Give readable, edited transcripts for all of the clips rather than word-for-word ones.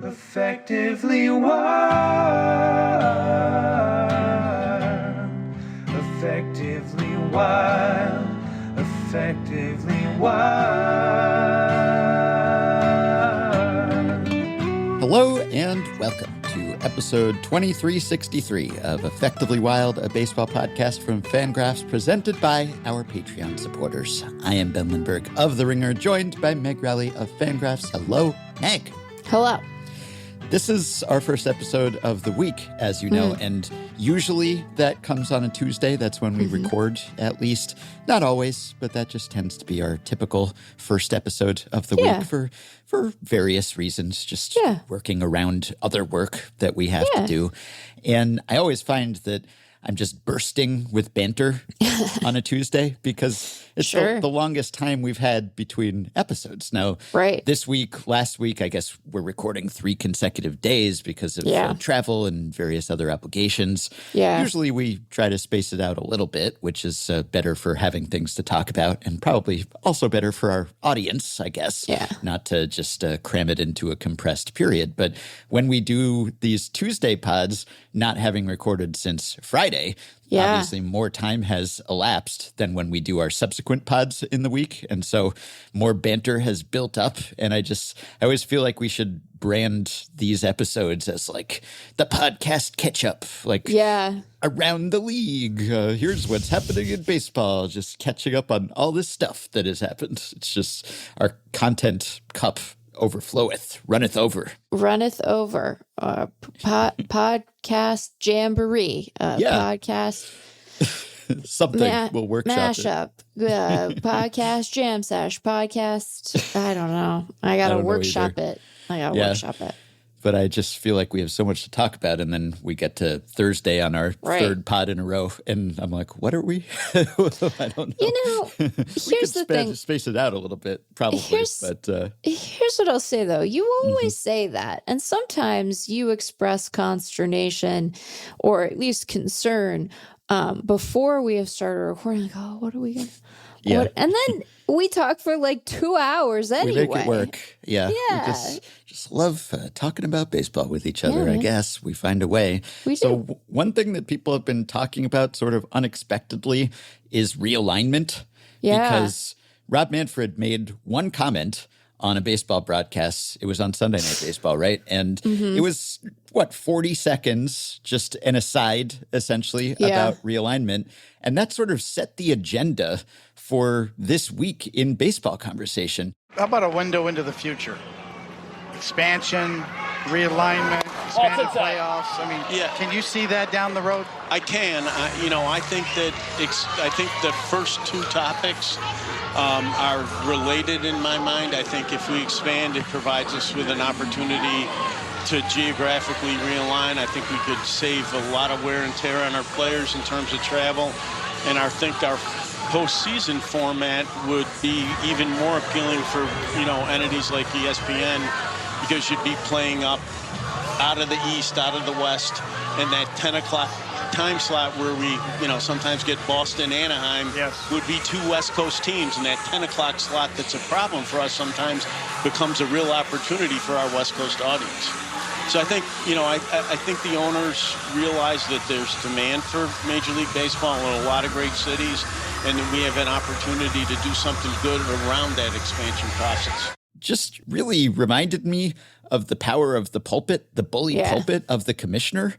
Effectively wild. Effectively wild. Effectively wild. Hello and welcome to episode 2363 of Effectively Wild, a baseball podcast from FanGraphs presented by our Patreon supporters. I am Ben Lindbergh of The Ringer, joined by Meg Rowley of FanGraphs. Hello, Meg. Hello. This is our first episode of the week, as you know, and usually that comes on a Tuesday. That's when we record, at least. Not always, but that just tends to be our typical first episode of the week for various reasons, just working around other work that we have to do. And I always find that I'm just bursting with banter on a Tuesday because it's the longest time we've had between episodes. Now, this week, last week, I guess we're recording 3 consecutive days because of travel and various other obligations. Usually we try to space it out a little bit, which is better for having things to talk about and probably also better for our audience, I guess. Not to just cram it into a compressed period. But when we do these Tuesday pods, not having recorded since Friday, obviously more time has elapsed than when we do our subsequent pods in the week. And so more banter has built up. And I always feel like we should brand these episodes as like the podcast catch-up, like around the league. Here's what's happening in baseball, just catching up on all this stuff that has happened. It's just our content cup overfloweth, runneth over. Podcast jamboree. Podcast something we'll workshop mashup. Podcast jam sesh. Podcast. I don't know. I gotta workshop it. Workshop it. But I just feel like we have so much to talk about, and then we get to Thursday on our third pod in a row, and I'm like, what are we? I don't know. You know, here's the thing. Space it out a little bit, probably. Here's what I'll say, though. You always say that, and sometimes you express consternation or at least concern before we have started recording. Like, oh, what are we going to... And then we talk for like 2 hours anyway. We make it work. Yeah. We just love talking about baseball with each other, I guess. We find a way. So one thing that people have been talking about sort of unexpectedly is realignment. Because Rob Manfred made one comment on a baseball broadcast. It was on Sunday Night Baseball, right? And it was, 40 seconds, just an aside, essentially, about realignment. And that sort of set the agenda for this week in baseball conversation. How about a window into the future? Expansion, realignment, expanded playoffs. I mean, can you see that down the road? I can. I think the first 2 topics are related in my mind. I think if we expand, it provides us with an opportunity to geographically realign. I think we could save a lot of wear and tear on our players in terms of travel. And I think our postseason format would be even more appealing for, entities like ESPN, because you'd be playing up out of the East, out of the West, and that 10 o'clock time slot where we, sometimes get Boston, Anaheim, would be 2 West Coast teams. And that 10 o'clock slot that's a problem for us sometimes becomes a real opportunity for our West Coast audience. So I think, I think the owners realize that there's demand for Major League Baseball in a lot of great cities, and that we have an opportunity to do something good around that expansion process. Just really reminded me of the power of the pulpit, the bully pulpit of the commissioner.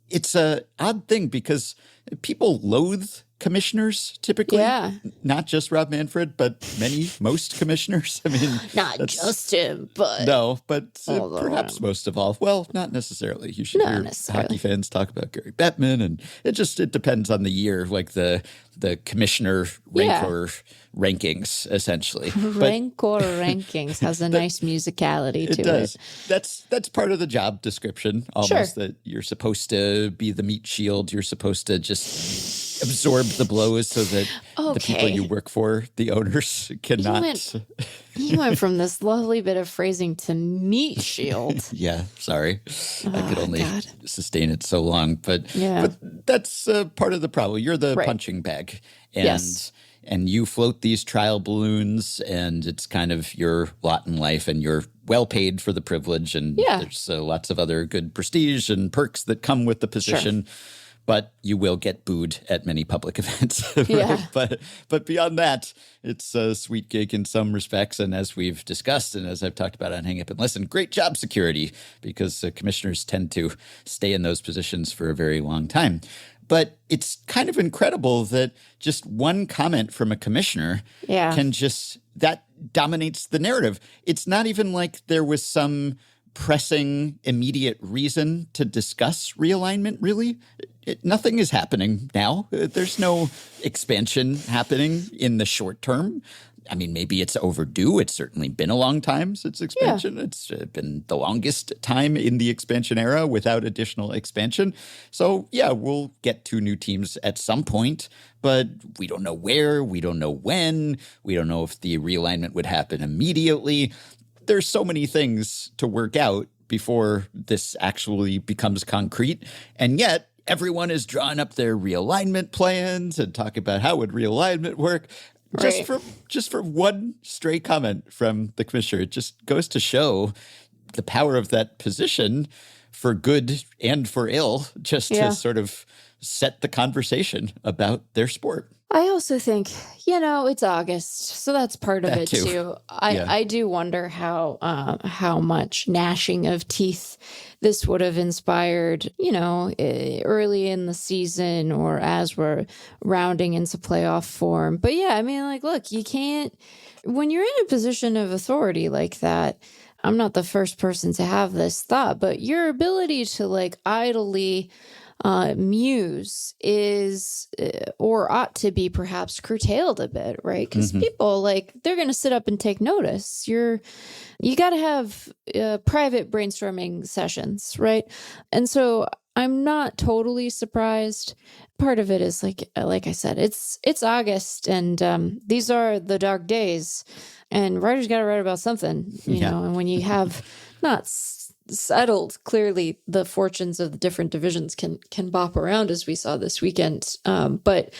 It's an odd thing because people loathe commissioners typically, not just Rob Manfred, but most commissioners. I mean, not just him, but perhaps most of all. Well, not necessarily. You should hear hockey fans talk about Gary Bettman, and it depends on the year, like the commissioner rancor rankings, essentially. Rancor rankings has a nice musicality to it. It does. That's part of the job description, almost, that you're supposed to be the meat shield. You're supposed to just absorb the blows so that the people you work for, the owners, cannot. You went from this lovely bit of phrasing to meat shield. Sorry. I could only sustain it so long. But that's part of the problem. You're the punching bag. And and you float these trial balloons, and it's kind of your lot in life, and you're well paid for the privilege, and there's lots of other good prestige and perks that come with the position. Sure. But you will get booed at many public events. Right? Yeah. But beyond that, it's a sweet gig in some respects. And as we've discussed, and as I've talked about on Hang Up and Listen, great job security, because commissioners tend to stay in those positions for a very long time. But it's kind of incredible that just one comment from a commissioner that dominates the narrative. It's not even like there was some pressing immediate reason to discuss realignment, really. Nothing is happening now. There's no expansion happening in the short term. I mean, maybe it's overdue. It's certainly been a long time since expansion. Yeah. It's been the longest time in the expansion era without additional expansion. So, yeah, we'll get 2 new teams at some point, but we don't know where. We don't know when. We don't know if the realignment would happen immediately. There's so many things to work out before this actually becomes concrete. And yet, everyone is drawing up their realignment plans and talking about how would realignment work. Right. Just for one stray comment from the commissioner, it just goes to show the power of that position for good and for ill, just to sort of set the conversation about their sport. I also think, it's August, so that's part of it too. I do wonder how much gnashing of teeth this would have inspired, early in the season or as we're rounding into playoff form. But look, you can't, when you're in a position of authority like that, I'm not the first person to have this thought, but your ability to idly muse is or ought to be perhaps curtailed a bit, right? Because people they're going to sit up and take notice. You got to have private brainstorming sessions, right? And so I'm not totally surprised. Part of it is like I said, it's August, and these are the dark days, and writers got to write about something, you know. And when you have not settled, clearly the fortunes of the different divisions can bop around, as we saw this weekend. But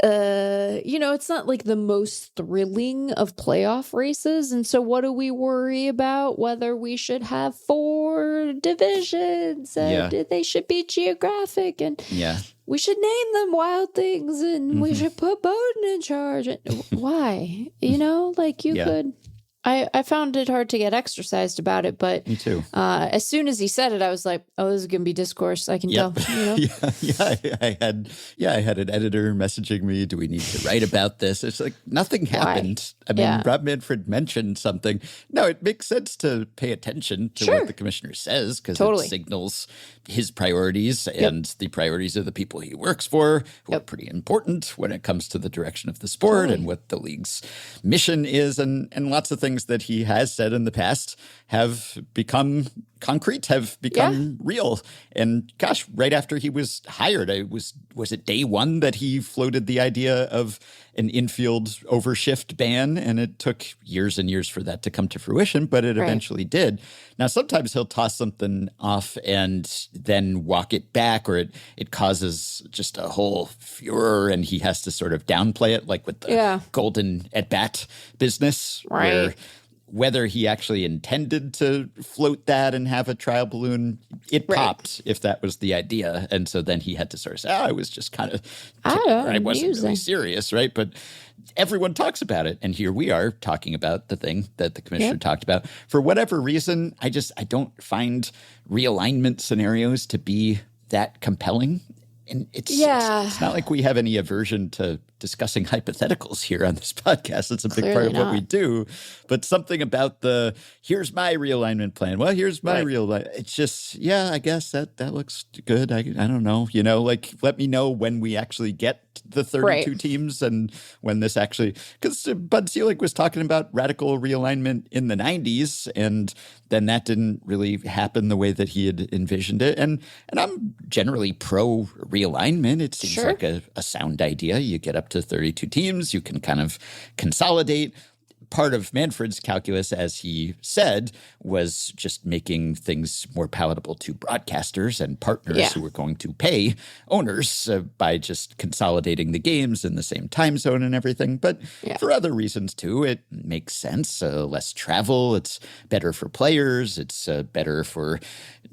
it's not like the most thrilling of playoff races. And so what do we worry about? Whether we should have 4 divisions and they should be geographic, and we should name them Wild Things, and we should put Bowden in charge. Why? Could... I found it hard to get exercised about it, but me too. As soon as he said it, I was like, "Oh, this is going to be discourse." I can tell. I had an editor messaging me. Do we need to write about this? It's like nothing happened. Why? I mean, Rob Manfred mentioned something. No, it makes sense to pay attention to what the commissioner says, because it signals his priorities and the priorities of the people he works for, who are pretty important when it comes to the direction of the sport and what the league's mission is, and lots of things that he has said in the past have become concrete, have become real. And gosh, right after he was hired, was it day 1 that he floated the idea of an infield overshift ban? And it took years and years for that to come to fruition, but it eventually did. Now, sometimes he'll toss something off and then walk it back, or it causes just a whole furor, and he has to sort of downplay it, like with the golden at-bat business, where whether he actually intended to float that and have a trial balloon, it popped if that was the idea. And so then he had to sort of say, I was just kind of, I wasn't really serious, right? But everyone talks about it. And here we are talking about the thing that the commissioner talked about. For whatever reason, I don't find realignment scenarios to be that compelling. And it's not like we have any aversion to discussing hypotheticals here on this podcast. It's a big part of what we do. But something about here's my realignment plan. Well, here's my realignment. It's just, I guess that looks good. I don't know. Let me know when we actually get the 32 teams and when this actually, because Bud Selig was talking about radical realignment in the 90s, and then that didn't really happen the way that he had envisioned it. And I'm generally pro realignment. It seems like a sound idea. You get up to 32 teams, you can kind of consolidate. part of Manfred's calculus, as he said, was just making things more palatable to broadcasters and partners who were going to pay owners by just consolidating the games in the same time zone and everything. But for other reasons, too, it makes sense. Less travel. It's better for players. It's better for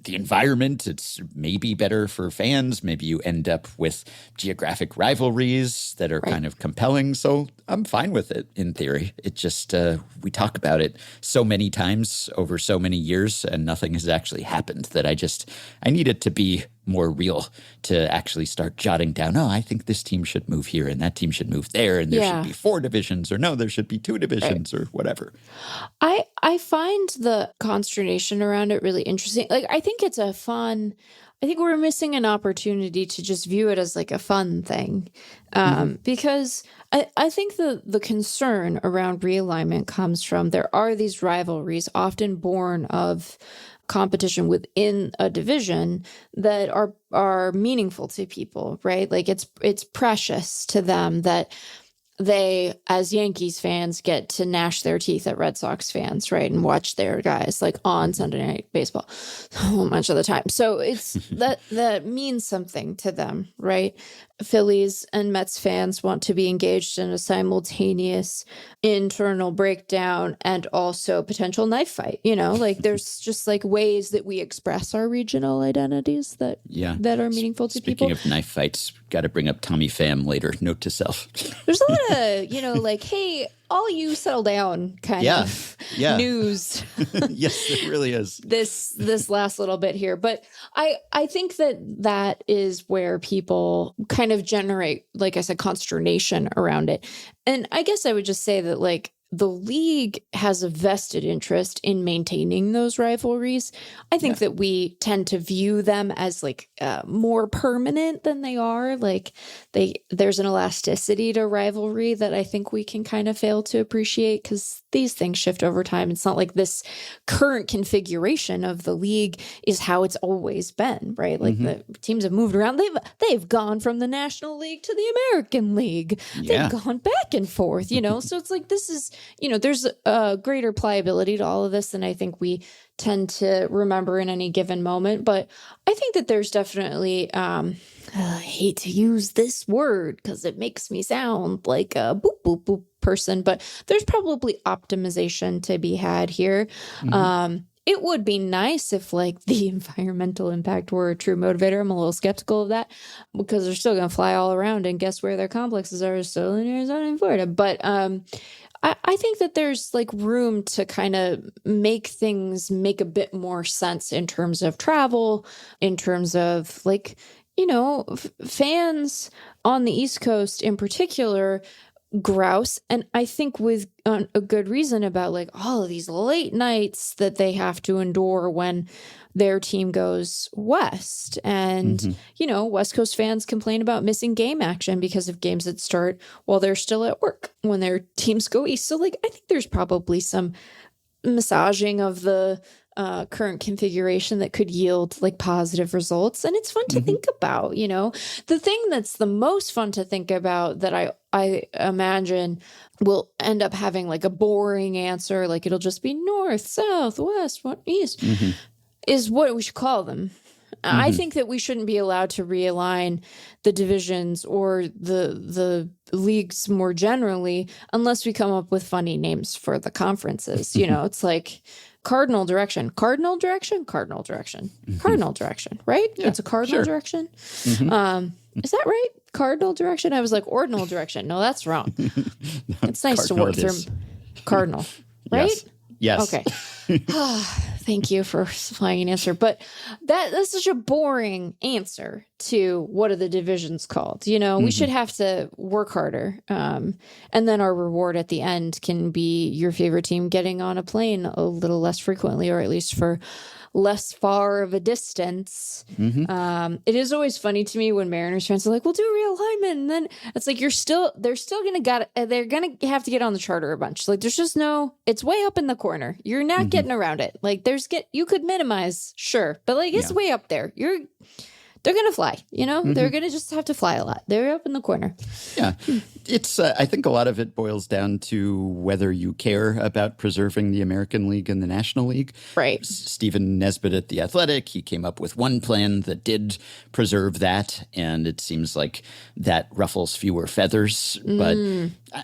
the environment. It's maybe better for fans. Maybe you end up with geographic rivalries that are kind of compelling. So I'm fine with it in theory. It just, we talk about it so many times over so many years and nothing has actually happened that I need it to be more real to actually start jotting down, I think this team should move here and that team should move there and there should be 4 divisions or no, there should be 2 divisions or whatever. I find the consternation around it really interesting. Like, I think it's I think we're missing an opportunity to just view it as like a fun thing. Because I think the concern around realignment comes from there are these rivalries often born of competition within a division that are meaningful to people, right? Like it's precious to them that they, as Yankees fans, get to gnash their teeth at Red Sox fans, right? And watch their guys like on Sunday Night Baseball so much of the time. So it's that means something to them, right? Phillies and Mets fans want to be engaged in a simultaneous internal breakdown and also potential knife fight. Like there's just like ways that we express our regional identities that are meaningful to people. Speaking of knife fights, got to bring up Tommy Pham later. Note to self. There's a lot of, like, hey, all you settle down kind of news. Yes, it really is. This last little bit here. But I think that is where people kind of generate, like I said, consternation around it. And I guess I would just say that, like, the league has a vested interest in maintaining those rivalries. I think that we tend to view them as like more permanent than they are. Like there's an elasticity to rivalry that I think we can kind of fail to appreciate because these things shift over time. It's not like this current configuration of the league is how it's always been, right? Like the teams have moved around. They've gone from the National League to the American League. They've gone back and forth, So it's like this is, there's a greater pliability to all of this than I think we tend to remember in any given moment. But I think that there's definitely, I hate to use this word because it makes me sound like a boop, boop, boop person, but there's probably optimization to be had here. It would be nice if like the environmental impact were a true motivator. I'm a little skeptical of that because they're still going to fly all around and guess where their complexes are, still in Arizona and Florida. But I think that there's like room to kind of make things make a bit more sense in terms of travel, in terms of like, fans on the East Coast in particular grouse. And I think with a good reason about like all of these late nights that they have to endure when their team goes west. And, West Coast fans complain about missing game action because of games that start while they're still at work when their teams go east. So like, I think there's probably some massaging of the current configuration that could yield like positive results. And it's fun to think about, the thing that's the most fun to think about that I imagine will end up having like a boring answer. Like it'll just be north, south, west, east is what we should call them. I think that we shouldn't be allowed to realign the divisions or the leagues more generally unless we come up with funny names for the conferences. It's like cardinal direction, right? Yeah, it's a cardinal direction. Is that right? Cardinal direction? I was like ordinal direction. No, that's wrong. It's nice to work through cardinal, right? Yes. Okay. Thank you for supplying an answer. But that's such a boring answer to what are the divisions called. We should have to work harder. And then our reward at the end can be your favorite team getting on a plane a little less frequently, or at least for less far of a distance. It is always funny to me when Mariners fans are like, we'll do realignment. And then it's like, they're still going to have to get on the charter a bunch. Like there's just it's way up in the corner. You're not getting around it. Like you could minimize, sure. But like, it's way up there. they're going to fly, they're going to just have to fly a lot. They're up in the corner. Yeah. It's, I think a lot of it boils down to whether you care about preserving the American League and the National League. Right. Stephen Nesbitt at The Athletic, he came up with one plan that did preserve that, and it seems like that ruffles fewer feathers. But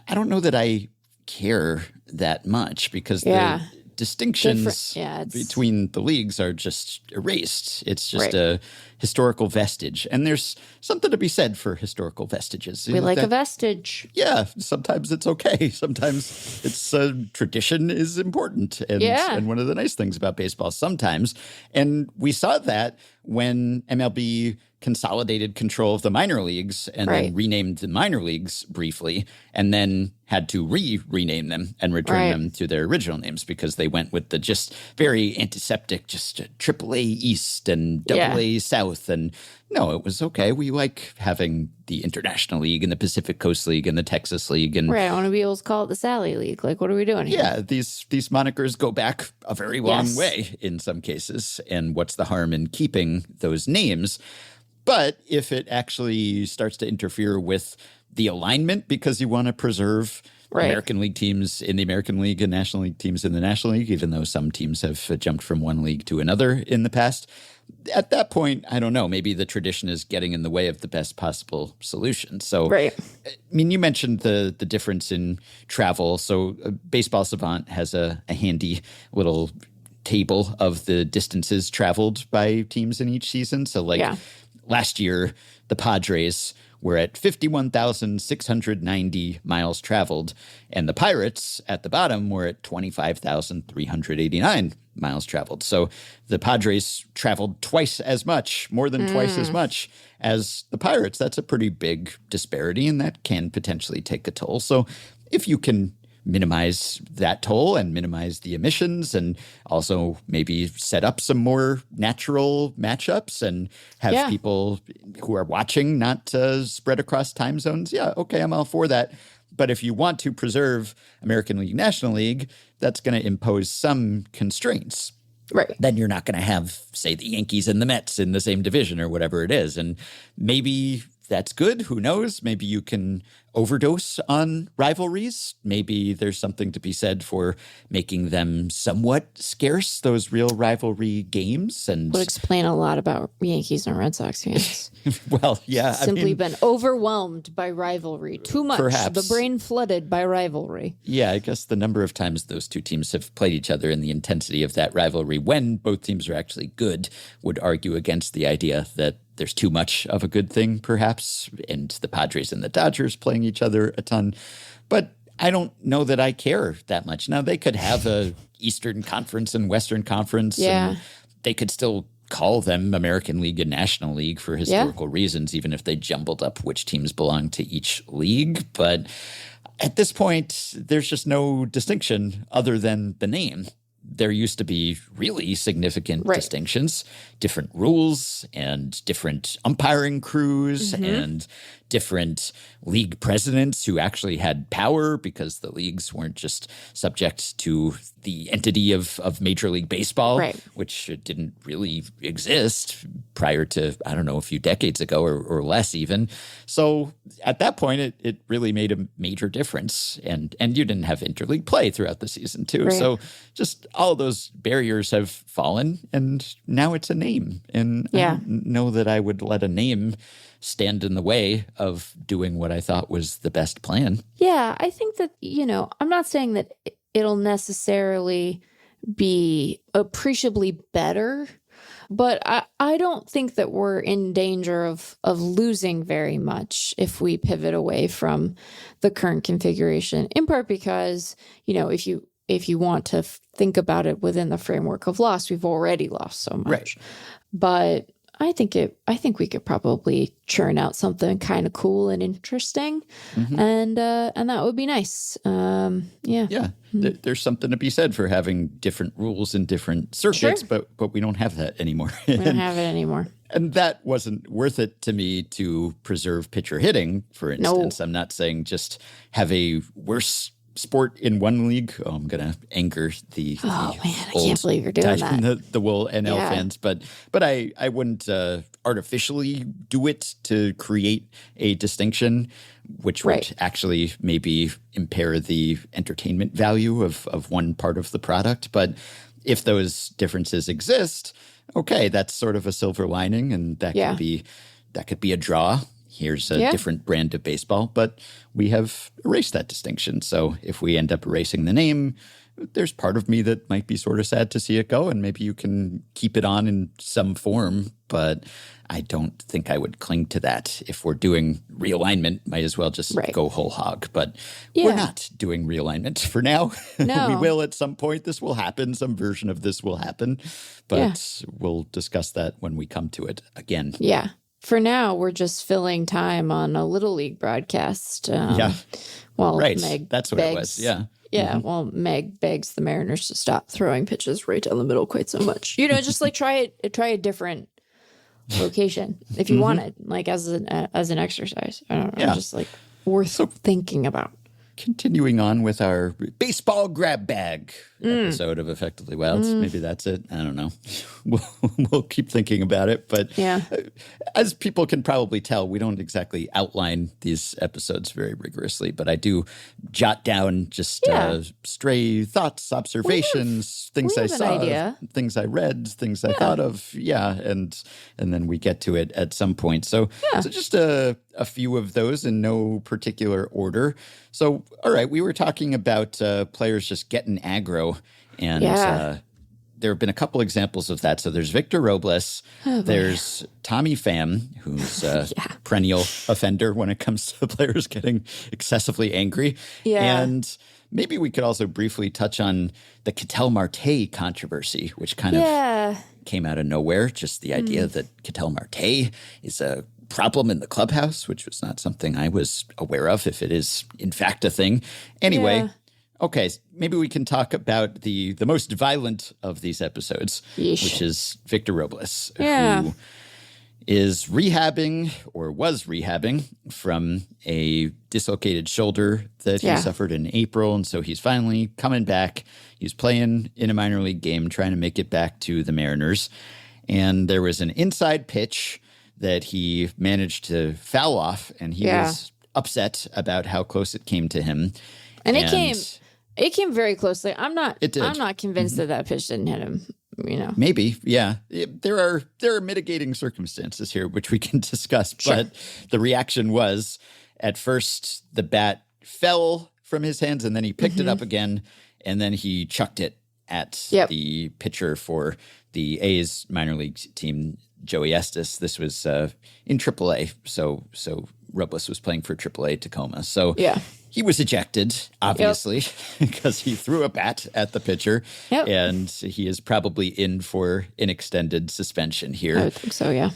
I don't know that I care that much because the distinctions between the leagues are just erased. It's just a historical vestige. And there's something to be said for historical vestiges. We like a vestige. Yeah. Sometimes it's okay. Sometimes it's tradition is important. And one of the nice things about baseball sometimes. And we saw that when MLB consolidated control of the minor leagues and then renamed the minor leagues briefly and then had to rename them and return them to their original names because they went with the just very antiseptic, just AAA East and AA South. And no, it was okay. We like having the International League and the Pacific Coast League and the Texas League. And I want to be able to call it the Sally League. Like, what are we doing here? Yeah, these monikers go back a very long way in some cases. And what's the harm in keeping those names? But if it actually starts to interfere with the alignment because you want to preserve American League teams in the American League and National League teams in the National League, even though some teams have jumped from one league to another in the past, at that point, I don't know, maybe the tradition is getting in the way of the best possible solution. So, I mean, you mentioned the difference in travel. So Baseball Savant has a handy little table of the distances traveled by teams in each season. So last year, the Padres were at 51,690 miles traveled, and the Pirates at the bottom were at 25,389 miles traveled. So the Padres traveled twice as much, more than twice as much as the Pirates. That's a pretty big disparity, and that can potentially take a toll. So if you can minimize that toll and minimize the emissions and also maybe set up some more natural matchups and have people who are watching not spread across time zones. Yeah, okay, I'm all for that. But if you want to preserve American League, National League, that's going to impose some constraints. Right. Then you're not going to have, say, the Yankees and the Mets in the same division or whatever it is. And maybe that's good. Who knows? Maybe you can overdose on rivalries. Maybe there's something to be said for making them somewhat scarce, those real rivalry games. And would explain a lot about Yankees and Red Sox fans. Well, yeah. Simply been overwhelmed by rivalry. Too much. Perhaps. The brain flooded by rivalry. Yeah, I guess the number of times those two teams have played each other and the intensity of that rivalry when both teams are actually good would argue against the idea that there's too much of a good thing, perhaps, and the Padres and the Dodgers playing each other a ton. But I don't know that I care that much. Now, they could have a Eastern Conference and Western Conference. Yeah. And they could still call them American League and National League for historical reasons, even if they jumbled up which teams belong to each league. But at this point, there's just no distinction other than the name. There used to be really significant distinctions, different rules and different umpiring crews and different league presidents who actually had power because the leagues weren't just subject to the entity of Major League Baseball, which didn't really exist prior to, I don't know, a few decades ago or less even. So at that point, it really made a major difference. And you didn't have interleague play throughout the season too. So just all of those barriers have fallen and now it's a name. And I don't know that I would let a name stand in the way of doing what I thought was the best plan. Yeah, I think that, I'm not saying that it'll necessarily be appreciably better, but I don't think that we're in danger of losing very much if we pivot away from the current configuration, in part because, if you want to think about it within the framework of loss, we've already lost so much. But I think we could probably churn out something kind of cool and interesting, and that would be nice. There's something to be said for having different rules in different circuits, but we don't have that anymore. We don't have it anymore. And that wasn't worth it to me to preserve pitcher hitting, for instance. No. I'm not saying just have a worse sport in one league. Oh, I'm going to anger the I can't believe you're doing that. The wool NL fans, but I wouldn't artificially do it to create a distinction, which would actually maybe impair the entertainment value of one part of the product. But if those differences exist, okay, that's sort of a silver lining, and that could be a draw. Here's a different brand of baseball, but we have erased that distinction. So if we end up erasing the name, there's part of me that might be sort of sad to see it go, and maybe you can keep it on in some form, but I don't think I would cling to that. If we're doing realignment, might as well just go whole hog. But we're not doing realignment for now. No. We will at some point. This will happen. Some version of this will happen, but we'll discuss that when we come to it again. Yeah. For now, we're just filling time on a Little League broadcast. Well, Meg that's what begs, it was. Yeah. Yeah. Well, Meg begs the Mariners to stop throwing pitches right down the middle quite so much. You know, just like try a different location if you want it, like as an exercise. I don't know, just like worth thinking about. Continuing on with our baseball grab bag episode of Effectively Wild. Maybe that's it. I don't know. We'll keep thinking about it. But as people can probably tell, we don't exactly outline these episodes very rigorously. But I do jot down just stray thoughts, observations, things I saw, things I read, things I thought of. Yeah. And then we get to it at some point. So just a few of those in no particular order. So, all right, we were talking about players just getting aggro, and there have been a couple examples of that. So there's Victor Robles, there's Tommy Pham, who's a perennial offender when it comes to players getting excessively angry. Yeah. And maybe we could also briefly touch on the Ketel Marte controversy, which kind of came out of nowhere. Just the idea that Ketel Marte is a problem in the clubhouse, which was not something I was aware of, if it is in fact a thing. Anyway, okay, maybe we can talk about the most violent of these episodes, which is Victor Robles, who is rehabbing or was rehabbing from a dislocated shoulder that he suffered in April. And so he's finally coming back. He's playing in a minor league game, trying to make it back to the Mariners. And there was an inside pitch that he managed to foul off, and he was upset about how close it came to him. And it came very closely. I'm not convinced that pitch didn't hit him. You know, maybe, there are mitigating circumstances here which we can discuss. But the reaction was, at first the bat fell from his hands, and then he picked it up again, and then he chucked it at the pitcher for the A's minor league team, Joey Estes. This was in AAA, so Robles was playing for AAA Tacoma. So he was ejected, obviously, because he threw a bat at the pitcher, and he is probably in for an extended suspension here. I would think so, yeah.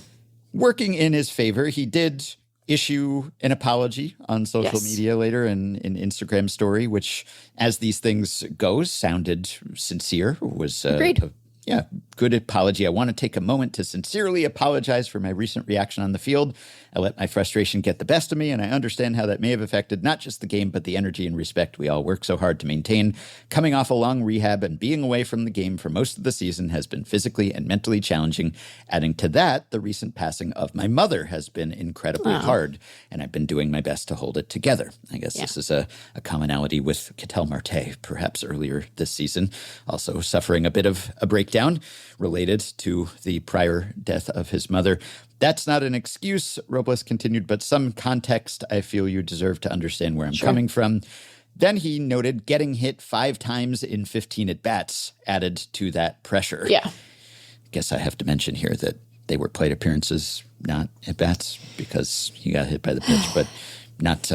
Working in his favor, he did issue an apology on social media later in an Instagram story, which, as these things go, sounded sincere. Was agreed. Good apology. I want to take a moment to sincerely apologize for my recent reaction on the field. I let my frustration get the best of me, and I understand how that may have affected not just the game, but the energy and respect we all work so hard to maintain. Coming off a long rehab and being away from the game for most of the season has been physically and mentally challenging. Adding to that, the recent passing of my mother has been incredibly hard, and I've been doing my best to hold it together. I guess this is a commonality with Ketel Marte, perhaps earlier this season, also suffering a bit of a breakdown related to the prior death of his mother. That's not an excuse, Robles continued, but some context. I feel you deserve to understand where I'm coming from. Then he noted getting hit 5 times in 15 at-bats added to that pressure. Yeah. I guess I have to mention here that they were plate appearances, not at-bats, because he got hit by the pitch, but not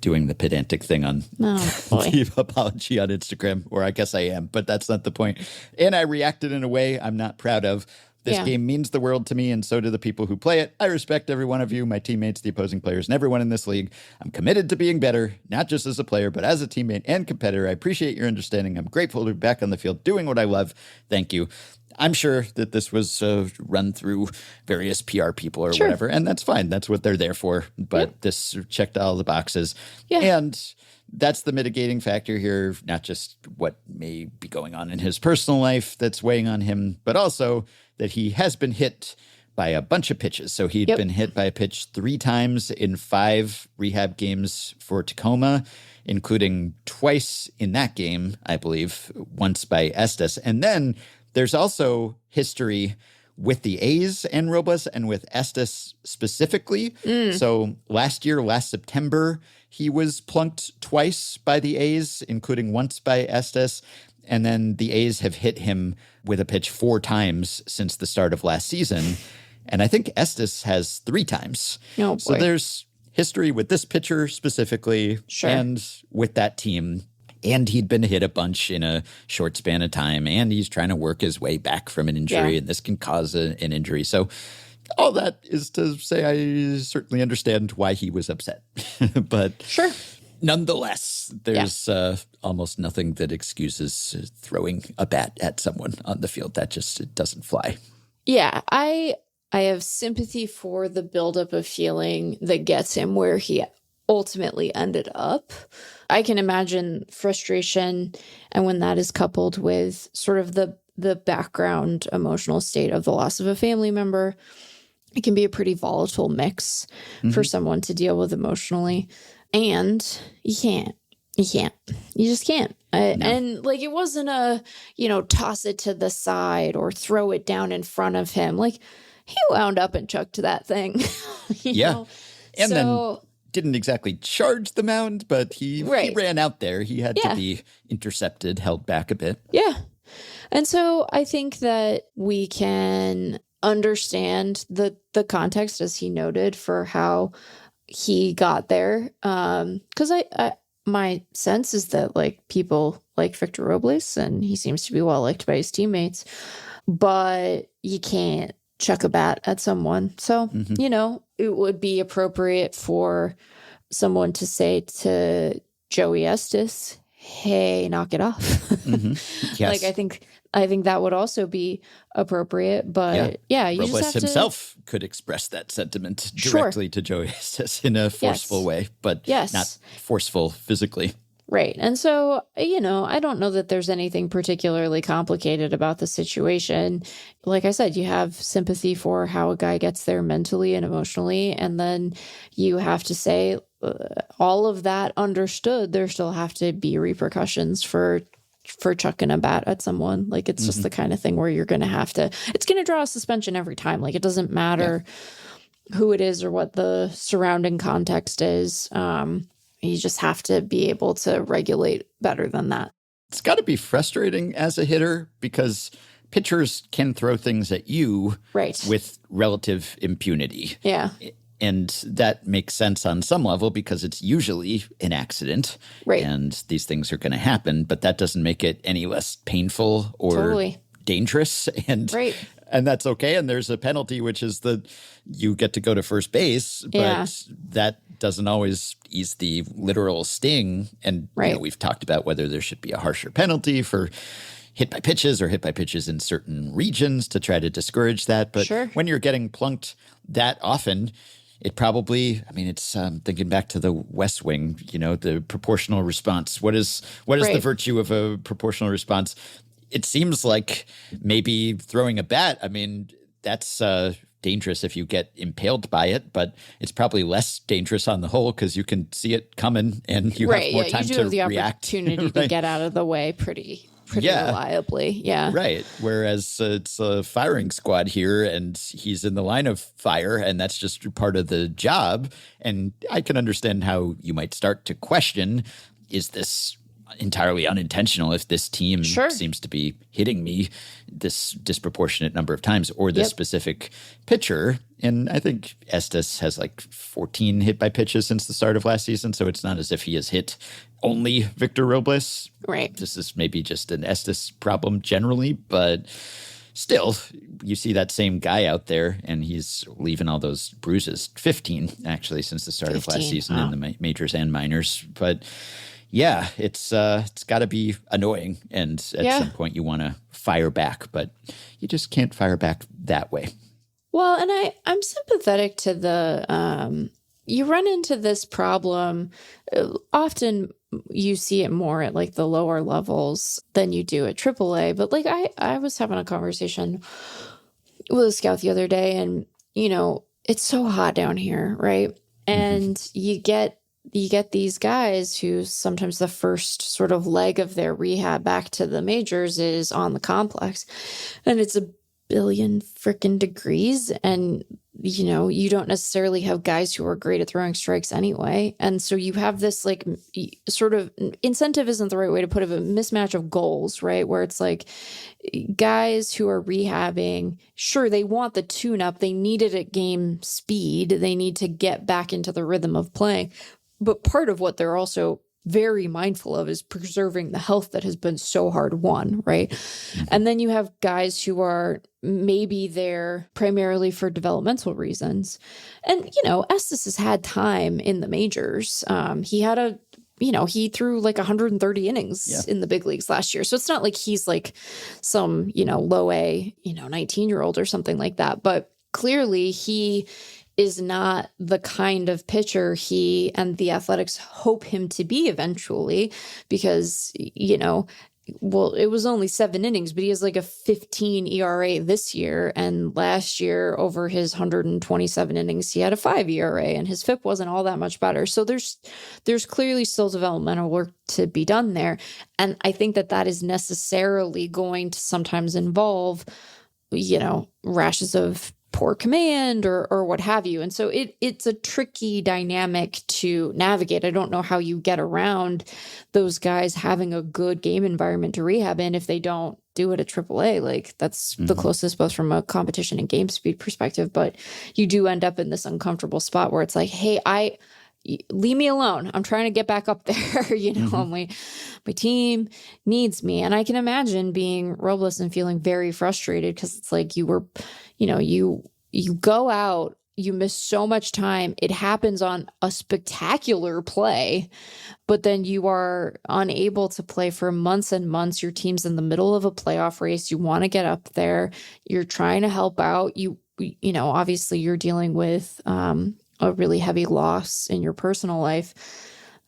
doing the pedantic thing on the apology on Instagram, or I guess I am, but that's not the point. And I reacted in a way I'm not proud of. This game means the world to me, and so do the people who play it. I respect every one of you, my teammates, the opposing players, and everyone in this league. I'm committed to being better, not just as a player, but as a teammate and competitor. I appreciate your understanding. I'm grateful to be back on the field doing what I love. Thank you. I'm sure that this was run through various PR people or whatever, and that's fine. That's what they're there for. But this checked all the boxes. Yeah. And that's the mitigating factor here, not just what may be going on in his personal life that's weighing on him, but also that he has been hit by a bunch of pitches. So he'd been hit by a pitch 3 times in 5 rehab games for Tacoma, including twice in that game, I believe, once by Estes. And then there's also history with the A's and Robles and with Estes specifically. So last September, he was plunked twice by the A's, including once by Estes. And then the A's have hit him with a pitch 4 times since the start of last season. And I think Estes has 3 times. Oh, boy. So there's history with this pitcher specifically and with that team. And he'd been hit a bunch in a short span of time. And he's trying to work his way back from an injury. And this can cause an injury. So all that is to say I certainly understand why he was upset. But nonetheless, there's almost nothing that excuses throwing a bat at someone on the field. That just it doesn't fly. Yeah, I have sympathy for the buildup of feeling that gets him where he ultimately ended up. I can imagine frustration, and when that is coupled with sort of the background emotional state of the loss of a family member, it can be a pretty volatile mix for someone to deal with emotionally. And you just can't. And like, it wasn't a, toss it to the side or throw it down in front of him. Like, he wound up and chucked that thing. you know? And then didn't exactly charge the mound, but he ran out there. He had to be intercepted, held back a bit. Yeah. And so I think that we can understand the context, as he noted, for how he got there. Because my sense is that like people like Victor Robles, and he seems to be well liked by his teammates, but you can't chuck a bat at someone. So, it would be appropriate for someone to say to Joey Estes, hey, knock it off. Yes. Like, I think that would also be appropriate, but you Robles just have himself could express that sentiment directly to Joey Estes in a forceful way, but not forceful physically. Right. And so, I don't know that there's anything particularly complicated about the situation. Like I said, you have sympathy for how a guy gets there mentally and emotionally, and then you have to say, all of that understood, there still have to be repercussions for chucking a bat at someone. Like, it's just the kind of thing where you're going to have to, it's going to draw a suspension every time. Like, it doesn't matter who it is or what the surrounding context is. You just have to be able to regulate better than that. It's got to be frustrating as a hitter because pitchers can throw things at you with relative impunity. Yeah. And that makes sense on some level because it's usually an accident. Right. And these things are going to happen, but that doesn't make it any less painful or dangerous. And that's okay. And there's a penalty, which is that you get to go to first base, but that doesn't always ease the literal sting. And we've talked about whether there should be a harsher penalty for hit by pitches or hit by pitches in certain regions to try to discourage that. But when you're getting plunked that often, it probably, it's thinking back to the West Wing, the proportional response. What is the virtue of a proportional response? It seems like maybe throwing a bat, that's dangerous if you get impaled by it, but it's probably less dangerous on the whole because you can see it coming and you have more time you do to have the react. Opportunity to get out of the way pretty reliably. Yeah. Right. Whereas it's a firing squad here and he's in the line of fire and that's just part of the job. And I can understand how you might start to question, is this entirely unintentional if this team seems to be hitting me this disproportionate number of times or this specific pitcher. And I think Estes has like 14 hit by pitches since the start of last season. So it's not as if he has hit only Victor Robles. Right. This is maybe just an Estes problem generally, but still, you see that same guy out there and he's leaving all those bruises. 15 actually since the start of last season in the majors and minors. But yeah, it's got to be annoying, and at some point you want to fire back, but you just can't fire back that way. Well, and I'm sympathetic to the you run into this problem. Often you see it more at like the lower levels than you do at AAA. But like I was having a conversation with a scout the other day, and, it's so hot down here, right? And you get these guys who sometimes the first sort of leg of their rehab back to the majors is on the complex, and it's a billion freaking degrees, and you don't necessarily have guys who are great at throwing strikes anyway. And so you have this like sort of incentive isn't the right way to put it, but mismatch of goals, right? Where it's like guys who are rehabbing, sure, they want the tune up. They need it at game speed. They need to get back into the rhythm of playing. But part of what they're also very mindful of is preserving the health that has been so hard won, right? And then you have guys who are maybe there primarily for developmental reasons. And, Estes has had time in the majors. He threw like 130 innings in the big leagues last year. So it's not like he's like some, low A, 19-year-old or something like that. But clearly he is not the kind of pitcher he and the Athletics hope him to be eventually, because, well, it was only 7 innings, but he has like a 15 ERA this year. And last year, over his 127 innings, he had a 5 ERA, and his FIP wasn't all that much better. So there's clearly still developmental work to be done there. And I think that is necessarily going to sometimes involve, rashes of poor command or what have you. And so it's a tricky dynamic to navigate. I don't know how you get around those guys having a good game environment to rehab in if they don't do it at AAA. Like that's the closest both from a competition and game speed perspective. But you do end up in this uncomfortable spot where it's like, hey, leave me alone. I'm trying to get back up there. My team needs me. And I can imagine being Robles and feeling very frustrated because it's like you were, you go out, you miss so much time. It happens on a spectacular play, but then you are unable to play for months and months. Your team's in the middle of a playoff race. You want to get up there. You're trying to help out. Obviously you're dealing with, a really heavy loss in your personal life.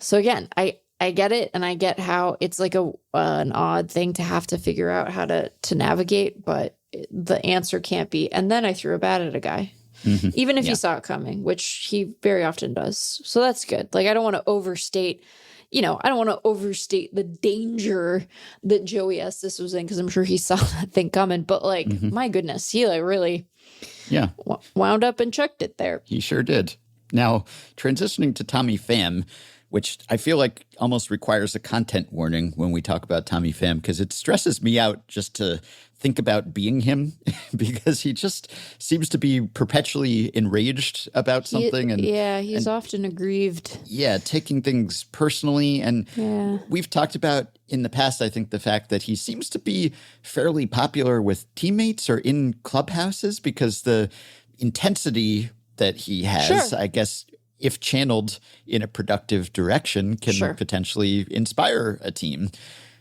So again, I get it, and I get how it's like an odd thing to have to figure out how to navigate, but the answer can't be, and then I threw a bat at a guy. Even if he saw it coming, which he very often does. So that's good. Like I don't want to overstate the danger that Joey Estes was in, because I'm sure he saw that thing coming, but like my goodness, he like really wound up and chucked it there. He sure did. Now, transitioning to Tommy Pham, which I feel like almost requires a content warning when we talk about Tommy Pham, because it stresses me out just to think about being him, because he just seems to be perpetually enraged about something. He's often aggrieved. Yeah, taking things personally. And we've talked about in the past, I think, the fact that he seems to be fairly popular with teammates or in clubhouses, because the intensity that he has, I guess, if channeled in a productive direction, can potentially inspire a team.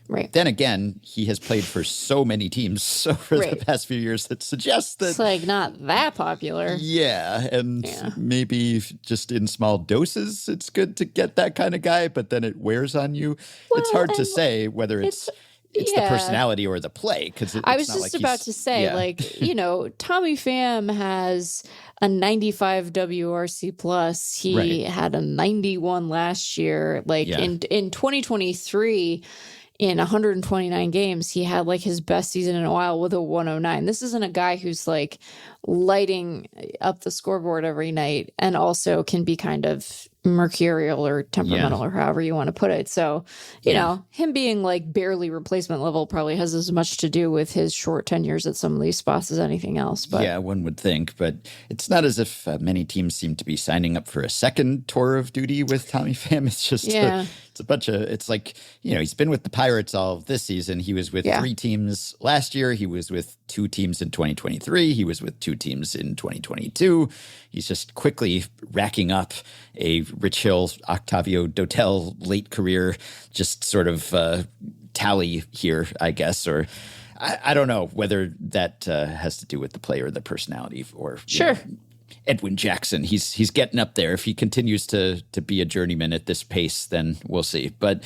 Right. Then again, he has played for so many teams over the past few years that suggests that it's like not that popular. Yeah. And maybe just in small doses, it's good to get that kind of guy, but then it wears on you. Well, it's hard to say whether it's the personality or the play. Because I was just about to say, Tommy Pham has a 95 WRC plus. He had a 91 last year. In 2023, in 129 games, he had like his best season in a while with a 109. This isn't a guy who's like lighting up the scoreboard every night, and also can be kind of mercurial or temperamental or however you want to put it. So, you know, him being like barely replacement level probably has as much to do with his short tenures at some of these spots as anything else. But yeah, one would think. But it's not as if many teams seem to be signing up for a second tour of duty with Tommy Pham. It's just it's a bunch of, it's like, you know, he's been with the Pirates all this season. He was with 3 teams last year. He was with 2 teams in 2023. He was with 2 teams in 2022. He's just quickly racking up a Rich Hill, Octavio Dotel late career, just sort of tally here, I guess. Or I don't know whether that has to do with the play or the personality, or you know, Edwin Jackson. He's getting up there. If he continues to be a journeyman at this pace, then we'll see. But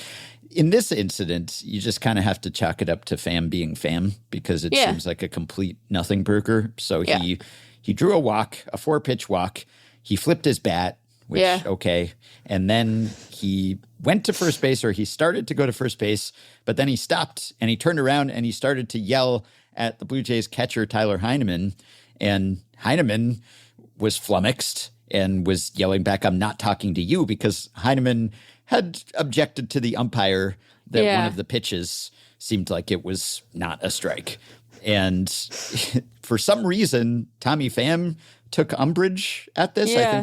in this incident, you just kind of have to chalk it up to Pham being Pham because it seems like a complete nothing burger. So he drew a walk, a 4-pitch walk. He flipped his bat, which, okay. And then he went to first base, or he started to go to first base, but then he stopped and he turned around and he started to yell at the Blue Jays catcher, Tyler Heineman. And Heineman was flummoxed and was yelling back, "I'm not talking to you," because Heineman had objected to the umpire that one of the pitches seemed like it was not a strike. And for some reason, Tommy Pham took umbrage at this. I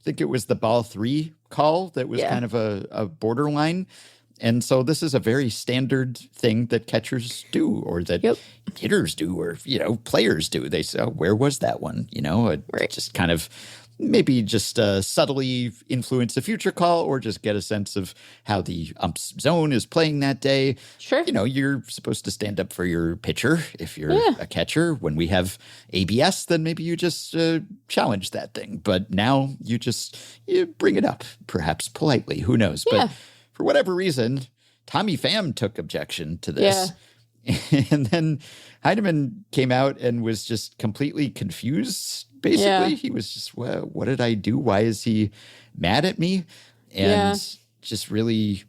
think it was the ball 3 call that was kind of a borderline. And so this is a very standard thing that catchers do, or that hitters do, or, players do. They say, "Oh, where was that one?" Just kind of maybe just subtly influence the future call, or just get a sense of how the ump's zone is playing that day. Sure. You're supposed to stand up for your pitcher if you're a catcher. When we have ABS, then maybe you just challenge that thing. But now you bring it up, perhaps politely. Who knows? But for whatever reason, Tommy Pham took objection to this. And then Heineman came out and was just completely confused, basically. He was just, well, what did I do? Why is he mad at me? And just really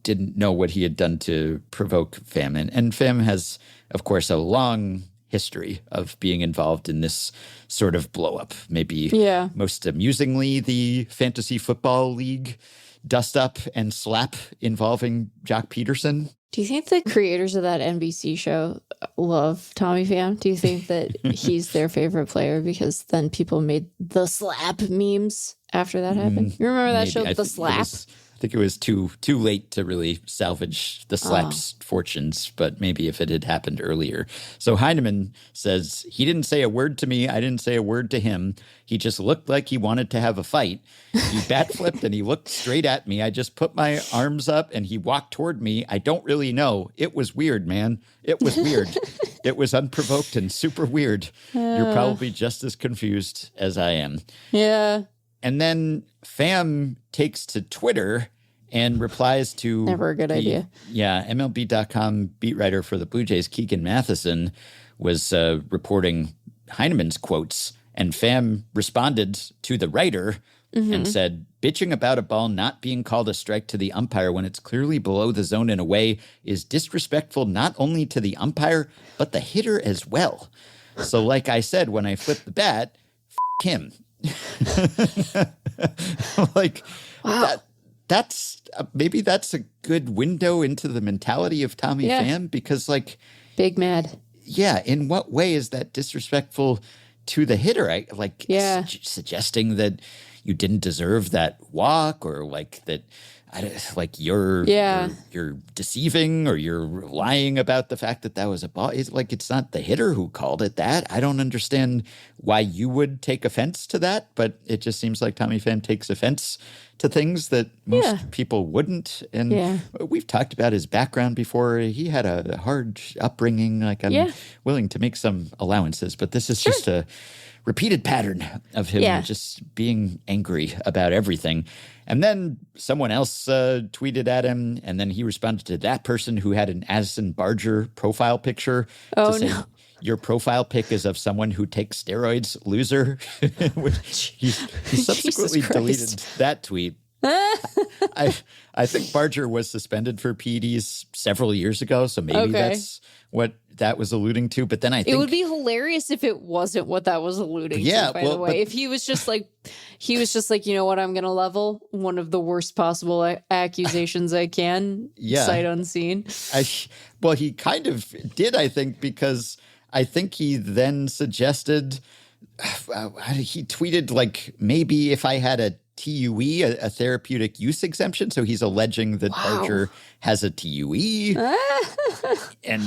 didn't know what he had done to provoke Pham. And Pham has, of course, a long history of being involved in this sort of blow up. Maybe most amusingly, the Fantasy Football League dust up and slap involving Jock Peterson. Do you think the creators of that NBC show love Tommy Pham? Do you think that he's their favorite player because then people made the slap memes after that happened? You remember that show, The Slap? I think it was too late to really salvage the slap's fortunes, but maybe if it had happened earlier. So Heineman says, "He didn't say a word to me. I didn't say a word to him. He just looked like he wanted to have a fight. He bat flipped and he looked straight at me. I just put my arms up and he walked toward me. I don't really know. It was weird, man. It was weird. It was unprovoked and super weird. You're probably just as confused as I am." Yeah. And then Pham takes to Twitter and replies to... Never a good idea. Yeah, MLB.com beat writer for the Blue Jays, Keegan Matheson, was reporting Heineman's quotes. And Pham responded to the writer and said, "Bitching about a ball not being called a strike to the umpire when it's clearly below the zone in a way is disrespectful not only to the umpire, but the hitter as well. So like I said, when I flipped the bat, him." That's maybe that's a good window into the mentality of Tommy Pham, because big mad. Yeah. In what way is that disrespectful to the hitter? Suggesting that you didn't deserve that walk, or that you're deceiving, or you're lying about the fact that was a ball. It's not the hitter who called it that. I don't understand why you would take offense to that, but it just seems like Tommy Pham takes offense to things that most people wouldn't. And we've talked about his background before. He had a hard upbringing. I'm willing to make some allowances, but this is just a repeated pattern of him just being angry about everything. And then someone else tweeted at him, and then he responded to that person who had an Addison Barger profile picture to say, "Your profile pic is of someone who takes steroids, loser." he subsequently deleted that tweet. I think Barger was suspended for PEDs several years ago, so maybe that's what that was alluding to. But then I think it would be hilarious if it wasn't what that was alluding to, by the way. If he was just like, you know what, I'm going to level one of the worst possible accusations I can, sight unseen. He kind of did, I think, because I think he then suggested, he tweeted maybe if I had a TUE, a therapeutic use exemption. So he's alleging that Barger has a TUE. And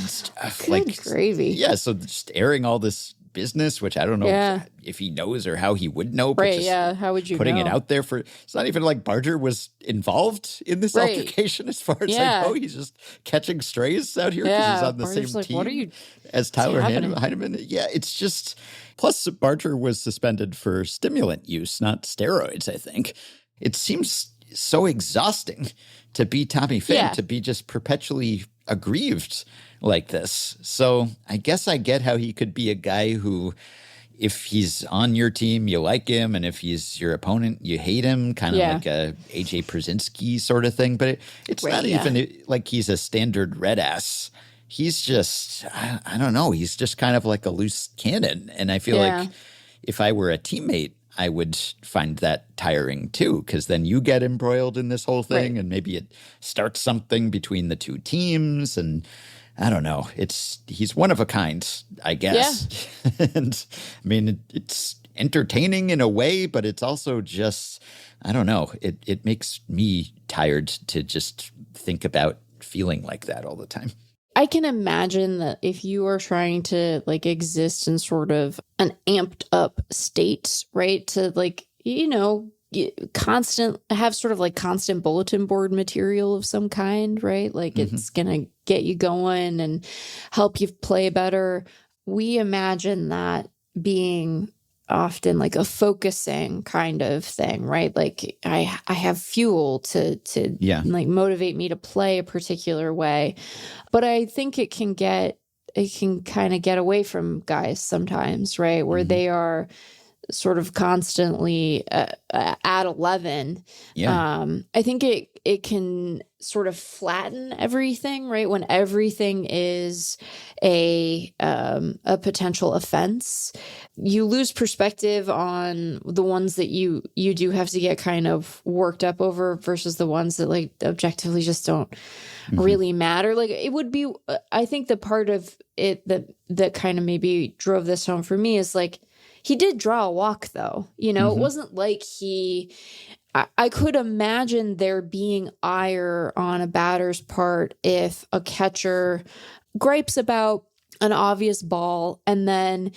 Good gravy. Yeah, so just airing all this business, which I don't know if he knows or how he would know. But how would you putting know? it out there it's not even like Barger was involved in this altercation as far as I know. He's just catching strays out here because he's on the same team as Tyler Heineman. Yeah, it's just... Plus, Barger was suspended for stimulant use, not steroids, I think. It seems so exhausting to be Tommy Pham, to be just perpetually aggrieved like this. So I guess I get how he could be a guy who, if he's on your team, you like him, and if he's your opponent, you hate him, kind of like a AJ Przinsky sort of thing. But it's not even like he's a standard red ass. He's just, I don't know, he's just kind of like a loose cannon. And I feel like if I were a teammate, I would find that tiring too, because then you get embroiled in this whole thing, and maybe it starts something between the two teams, and I don't know. He's one of a kind, I guess. Yeah. And I mean, it's entertaining in a way, but it's also just, I don't know. It makes me tired to just think about feeling like that all the time. I can imagine that if you are trying to like exist in sort of an amped up state, right? To like, you know, have sort of like constant bulletin board material of some kind, right? Like it's going to get you going and help you play better. We imagine that being often like a focusing kind of thing, right? Like I have fuel to like motivate me to play a particular way. But I think it can kind of get away from guys sometimes, right? Where they are sort of constantly at 11. I think it can sort of flatten everything, right? When everything is a potential offense, you lose perspective on the ones that you do have to get kind of worked up over versus the ones that like objectively just don't really matter. Like it would be, I think the part of it that kind of maybe drove this home for me is like, he did draw a walk, though. You know, it wasn't like I could imagine there being ire on a batter's part if a catcher gripes about an obvious ball and then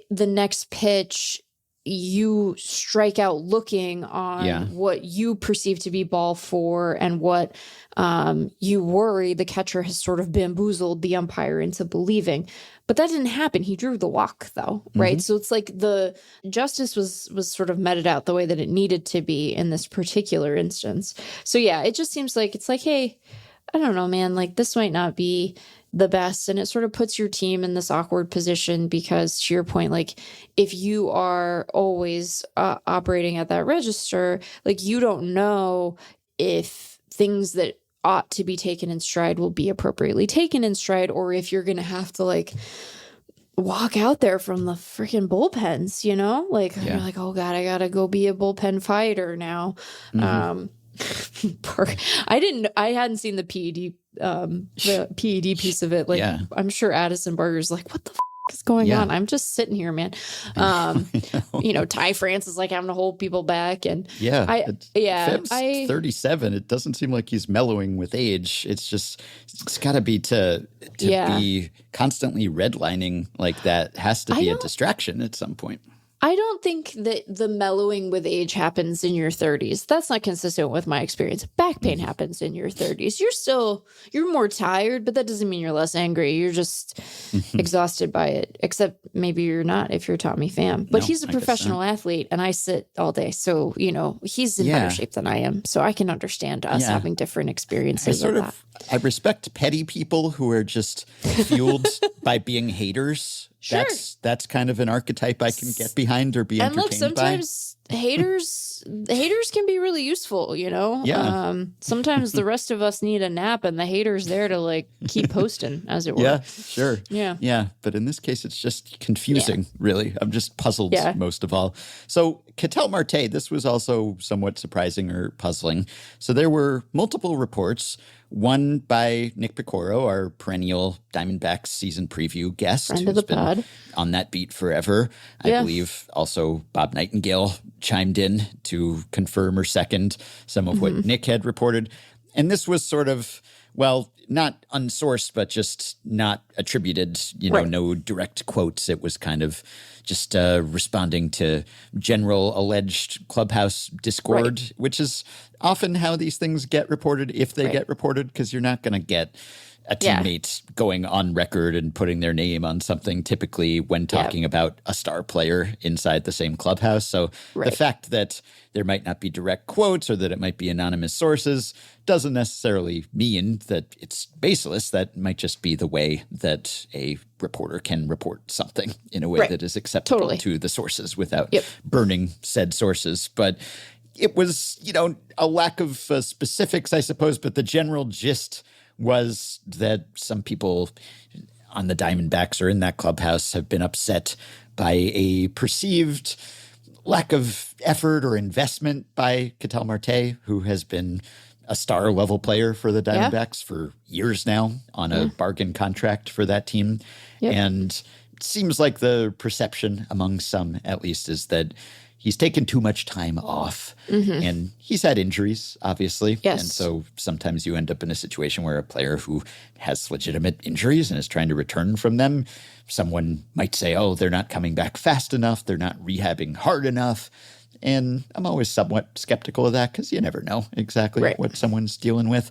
the next pitch you strike out looking on what you perceive to be ball four and what you worry the catcher has sort of bamboozled the umpire into believing. But that didn't happen. He drew the walk, though, right? So it's like the justice was sort of meted out the way that it needed to be in this particular instance. So yeah, it just seems like it's like, hey, I don't know, man, like this might not be the best. And it sort of puts your team in this awkward position because, to your point, like if you are always operating at that register, like you don't know if things that ought to be taken in stride will be appropriately taken in stride, or if you're going to have to like walk out there from the freaking bullpens, you know, like you're like, oh God, I got to go be a bullpen fighter now. I hadn't seen the PED piece of it. Like I'm sure Addison Barger's like, what the is going on? I'm just sitting here, man. You know, Ty France is like having to hold people back, and Phip's 37. It doesn't seem like he's mellowing with age. It's got to be to be constantly redlining like that has to be a distraction at some point. I don't think that the mellowing with age happens in your 30s. That's not consistent with my experience. Back pain happens in your 30s. You're more tired, but that doesn't mean you're less angry. You're just exhausted by it, except maybe you're not if you're Tommy Pham. But he's a professional athlete, and I sit all day. So, you know, he's in better shape than I am. So I can understand us having different experiences of that. I respect petty people who are just fueled by being haters. Sure. That's kind of an archetype I can get behind or be entertained by. And look, sometimes haters can be really useful, you know? Yeah. Sometimes the rest of us need a nap and the hater's there to like keep posting, as it were. Yeah, sure. Yeah. Yeah. But in this case, it's just confusing, really. I'm just puzzled most of all. So Ketel Marte, this was also somewhat surprising or puzzling. So there were multiple reports. One by Nick Picoro, our perennial Diamondbacks season preview guest, friend of the pod, on that beat forever. I believe also Bob Nightingale chimed in to confirm or second some of what Nick had reported. And this was sort of, well, not unsourced, but just not attributed, no direct quotes. It was kind of just responding to general alleged clubhouse discord, which is often how these things get reported, if they get reported, because you're not going to get a teammate going on record and putting their name on something, typically when talking about a star player inside the same clubhouse. So the fact that there might not be direct quotes or that it might be anonymous sources doesn't necessarily mean that it's baseless. That might just be the way that a reporter can report something in a way that is acceptable to the sources without burning said sources. But it was, a lack of specifics, I suppose, but the general gist was that some people on the Diamondbacks or in that clubhouse have been upset by a perceived lack of effort or investment by Ketel Marte, who has been a star level player for the Diamondbacks for years now on a bargain contract for that team. And it seems like the perception among some, at least, is that he's taken too much time off and he's had injuries, obviously. Yes. And so sometimes you end up in a situation where a player who has legitimate injuries and is trying to return from them, someone might say, oh, they're not coming back fast enough. They're not rehabbing hard enough. And I'm always somewhat skeptical of that because you never know exactly what someone's dealing with.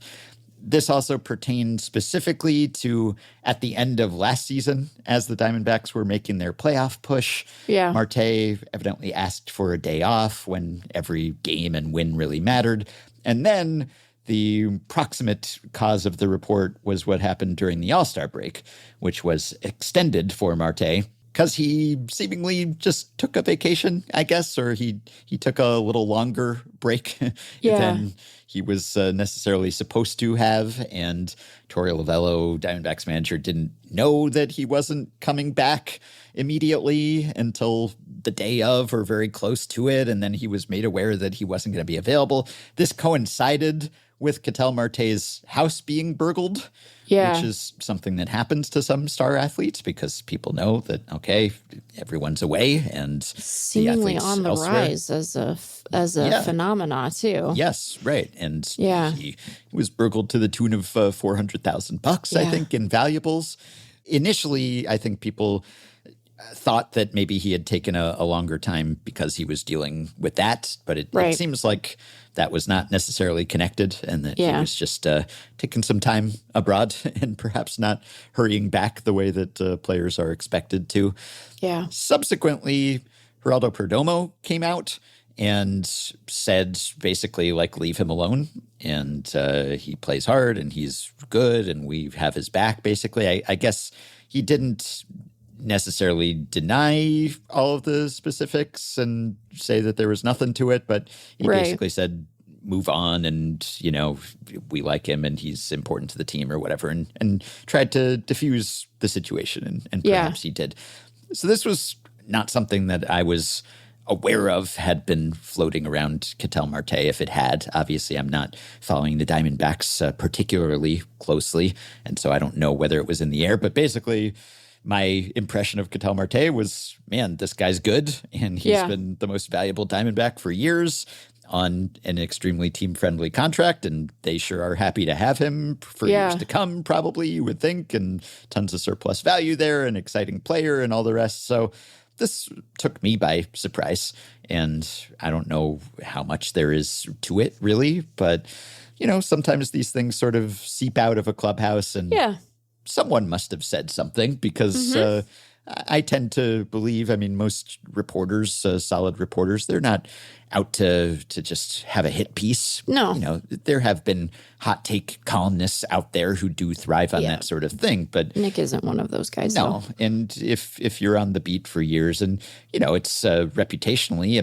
This also pertained specifically to at the end of last season as the Diamondbacks were making their playoff push. Yeah. Marte evidently asked for a day off when every game and win really mattered. And then the proximate cause of the report was what happened during the All-Star break, which was extended for Marte because he seemingly just took a vacation, I guess, or he took a little longer break than he was necessarily supposed to have. And Torey Lovullo, Diamondbacks manager, didn't know that he wasn't coming back immediately until the day of or very close to it. And then he was made aware that he wasn't going to be available. This coincided with Ketel Marte's house being burgled, which is something that happens to some star athletes because people know that, okay, everyone's away and seemingly the athletes on the elsewhere. rise as a phenomena too. Yes, right. And he was burgled to the tune of $400,000, I think, in valuables. Initially, I think people thought that maybe he had taken a longer time because he was dealing with that, but it seems like that was not necessarily connected and that he was just taking some time abroad and perhaps not hurrying back the way that players are expected to. Yeah. Subsequently, Geraldo Perdomo came out and said basically like, leave him alone. And he plays hard and he's good and we have his back, basically. I guess he didn't necessarily deny all of the specifics and say that there was nothing to it, but he basically said, move on and, we like him and he's important to the team or whatever, and tried to diffuse the situation and perhaps he did. So this was not something that I was aware of had been floating around Ketel Marte. If it had, obviously I'm not following the Diamondbacks particularly closely, and so I don't know whether it was in the air, but basically my impression of Ketel Marte was, man, this guy's good, and he's been the most valuable Diamondback for years on an extremely team-friendly contract, and they sure are happy to have him for years to come, probably, you would think, and tons of surplus value there, an exciting player and all the rest. So this took me by surprise, and I don't know how much there is to it, really, but, sometimes these things sort of seep out of a clubhouse, and someone must have said something because I tend to believe, most reporters, solid reporters, they're not out to just have a hit piece. No. There have been hot take columnists out there who do thrive on that sort of thing. But Nick isn't one of those guys. No. And if you're on the beat for years and, it's reputationally,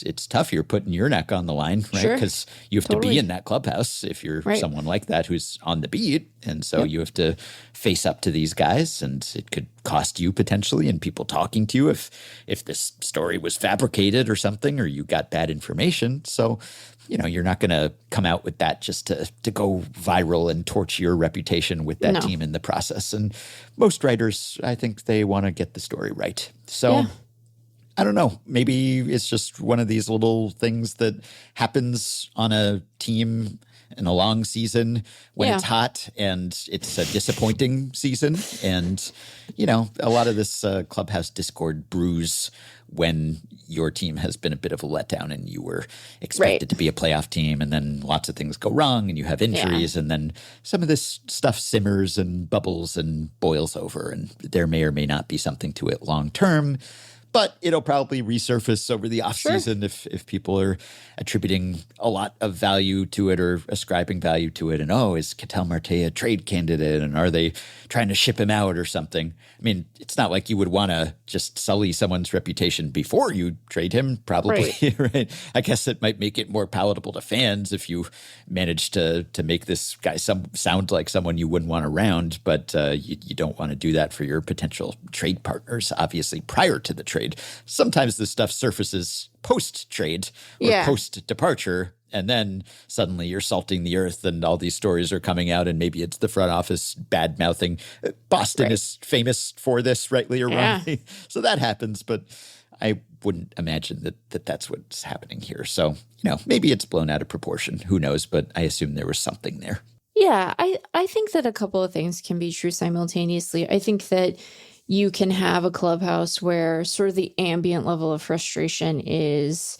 it's tough. You're putting your neck on the line, right? Because you have to be in that clubhouse if you're someone like that who's on the beat. And so you have to face up to these guys, and it could cost you potentially and people talking to you if this story was fabricated or something, or you got bad information. So, you're not going to come out with that just to go viral and torch your reputation with that team in the process. And most writers, I think they want to get the story right. So I don't know. Maybe it's just one of these little things that happens on a team and a long season when Yeah. it's hot, and it's a disappointing season. And, you know, a lot of this clubhouse discord brews when your team has been a bit of a letdown and you were expected to be a playoff team, and then lots of things go wrong and you have injuries, and then some of this stuff simmers and bubbles and boils over, and there may or may not be something to it long term. But it'll probably resurface over the offseason if people are attributing a lot of value to it or ascribing value to it. And, is Ketel Marte a trade candidate? And are they trying to ship him out or something? I mean, it's not like you would want to just sully someone's reputation before you trade him, probably, right? I guess it might make it more palatable to fans if you manage to make this guy sound like someone you wouldn't want around. But you don't want to do that for your potential trade partners, obviously, prior to the trade. Sometimes this stuff surfaces post-trade or post-departure, and then suddenly you're salting the earth and all these stories are coming out, and maybe it's the front office bad-mouthing. Boston is famous for this, rightly or wrongly. So that happens, but I wouldn't imagine that that's what's happening here. So, you know, maybe it's blown out of proportion. Who knows? But I assume there was something there. Yeah, I think that a couple of things can be true simultaneously. I think that you can have a clubhouse where sort of the ambient level of frustration is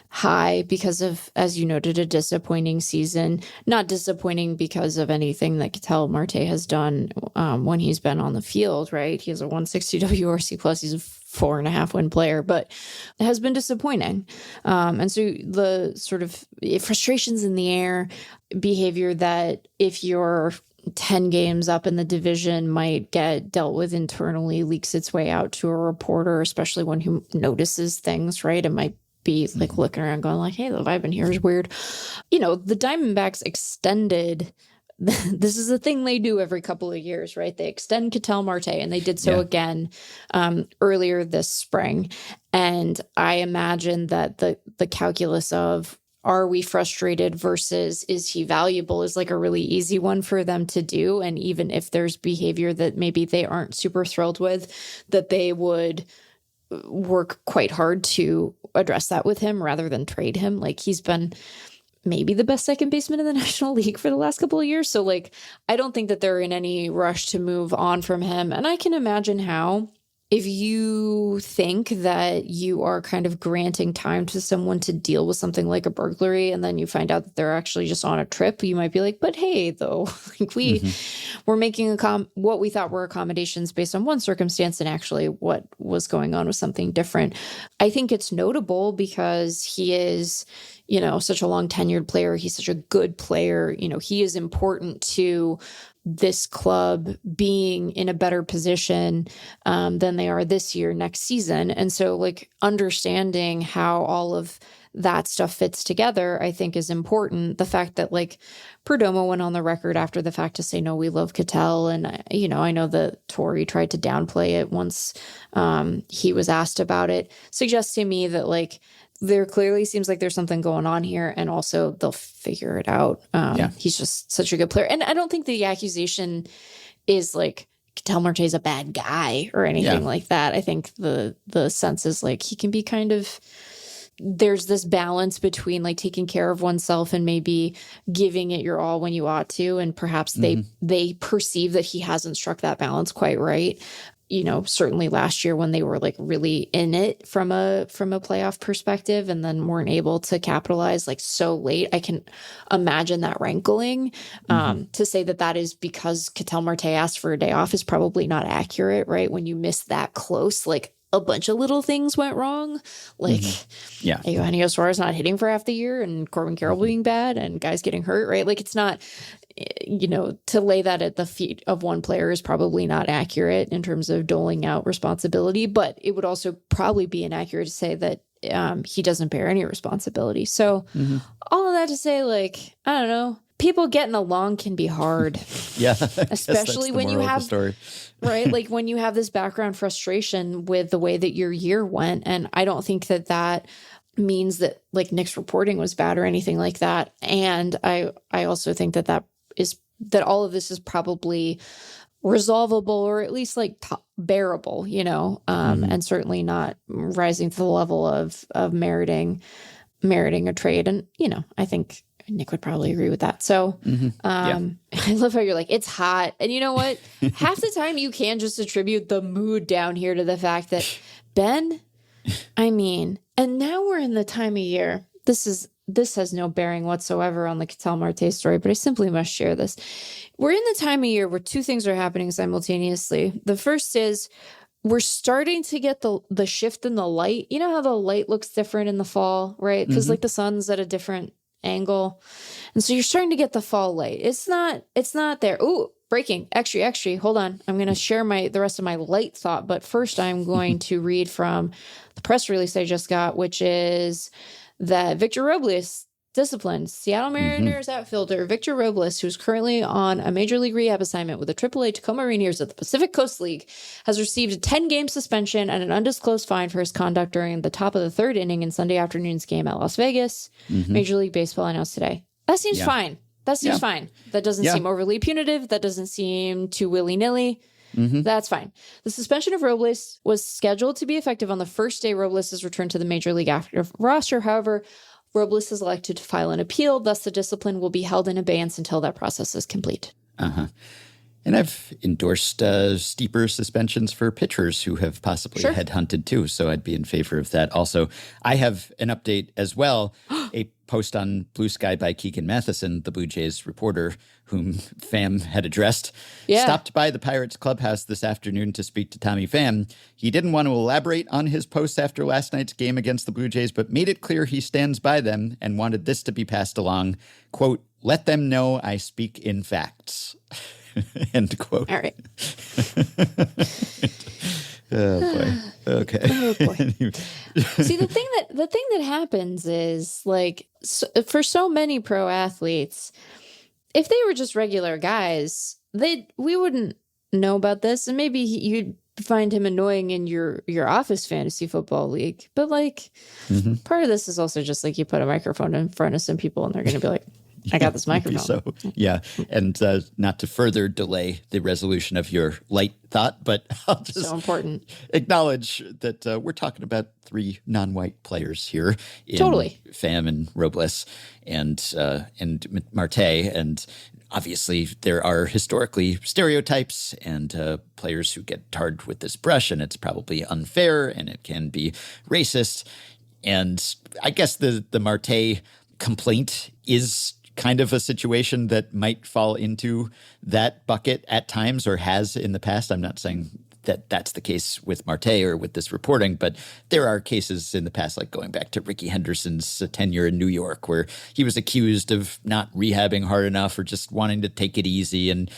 high because of, as you noted, a disappointing season. Not disappointing because of anything that Ketel Marte has done when he's been on the field, right? He has a 160 WRC plus. He's a 4.5 win player, but it has been disappointing. And so the sort of frustrations in the air, behavior that if you're 10 games up in the division might get dealt with internally, leaks its way out to a reporter, especially one who notices things, right? It might be like looking around going like, hey, the vibe in here is weird. You know, the Diamondbacks extended, this is a thing they do every couple of years, right? They extend Ketel Marte, and they did so again earlier this spring. And I imagine that the calculus of, are we frustrated versus is he valuable, is like a really easy one for them to do. And even if there's behavior that maybe they aren't super thrilled with, that they would work quite hard to address that with him rather than trade him. Like, he's been maybe the best second baseman in the National League for the last couple of years. So like, I don't think that they're in any rush to move on from him. And I can imagine how, if you think that you are kind of granting time to someone to deal with something like a burglary, and then you find out that they're actually just on a trip, you might be like, but hey, though, like we're making what we thought were accommodations based on one circumstance, and actually what was going on was something different. I think it's notable because he is, you know, such a long tenured player. He's such a good player. You know, he is important to this club being in a better position than they are this year, next season. And so like understanding how all of that stuff fits together, I think is important. The fact that like Perdomo went on the record after the fact to say, no, we love Ketel. And, you know, I know that Torrey tried to downplay it once he was asked about it, suggests to me that like, there clearly seems like there's something going on here, and also they'll figure it out. He's just such a good player. And I don't think the accusation is like Ketel Marte is a bad guy or anything like that. I think the sense is like he can be kind of, there's this balance between like taking care of oneself and maybe giving it your all when you ought to. And perhaps they perceive that he hasn't struck that balance quite right. You know, certainly last year when they were like really in it from a playoff perspective and then weren't able to capitalize like so late, I can imagine that rankling. To say that is because Ketel Marte asked for a day off is probably not accurate, right? When you miss that close, like a bunch of little things went wrong. Like Eugenio Suarez not hitting for half the year and Corbin Carroll being bad and guys getting hurt, right? Like, it's not, you know, to lay that at the feet of one player is probably not accurate in terms of doling out responsibility, but it would also probably be inaccurate to say that he doesn't bear any responsibility. So all of that to say, like, I don't know, people getting along can be hard. Especially when you have, right? Like when you have this background frustration with the way that your year went. And I don't think that means that like Nick's reporting was bad or anything like that. And I also think that all of this is probably resolvable or at least like bearable, you know, and certainly not rising to the level of meriting a trade. And, you know, I think Nick would probably agree with that. So I love how you're like, it's hot. And you know what? Half the time you can just attribute the mood down here to the fact that Ben, and now we're in the time of year. This has no bearing whatsoever on the Ketel Marte story, but I simply must share this. We're in the time of year where two things are happening simultaneously. The first is we're starting to get the shift in the light. You know how the light looks different in the fall, right? Because like the sun's at a different angle. And so you're starting to get the fall light. It's not there. Ooh, breaking. Extra. Hold on. I'm going to share the rest of my light thought. But first I'm going to read from the press release I just got, which is that Victor Robles disciplined. Seattle Mariners outfielder Victor Robles, who's currently on a major league rehab assignment with the AAA Tacoma Rainiers of the Pacific Coast League, has received a 10-game suspension and an undisclosed fine for his conduct during the top of the third inning in Sunday afternoon's game at Las Vegas. Major League Baseball announced today. That seems fine. That seems fine. That doesn't seem overly punitive. That doesn't seem too willy-nilly. That's fine. The suspension of Robles was scheduled to be effective on the first day Robles' return to the Major League active roster. However, Robles has elected to file an appeal. Thus, the discipline will be held in abeyance until that process is complete. And I've endorsed steeper suspensions for pitchers who have possibly headhunted too, so I'd be in favor of that. Also, I have an update as well, a post on Blue Sky by Keegan Matheson, the Blue Jays reporter whom Pham had addressed, stopped by the Pirates clubhouse this afternoon to speak to Tommy Pham. He didn't want to elaborate on his post after last night's game against the Blue Jays, but made it clear he stands by them and wanted this to be passed along. Quote, "Let them know I speak in facts." End quote. All right. Oh boy. Okay. Oh boy. See, the thing that happens is like for so many pro athletes, if they were just regular guys, we wouldn't know about this, and maybe you'd find him annoying in your office fantasy football league. But like, part of this is also just like you put a microphone in front of some people, and they're going to be like, I got this microphone. So, yeah. And not to further delay the resolution of your light thought, but I'll just so important. Acknowledge that we're talking about three non-white players here in Pham and Robles and Marte. And obviously there are historically stereotypes and players who get tarred with this brush, and it's probably unfair and it can be racist. And I guess the Marte complaint is kind of a situation that might fall into that bucket at times or has in the past. I'm not saying that that's the case with Marte or with this reporting, but there are cases in the past, like going back to Ricky Henderson's tenure in New York, where he was accused of not rehabbing hard enough or just wanting to take it easy, and,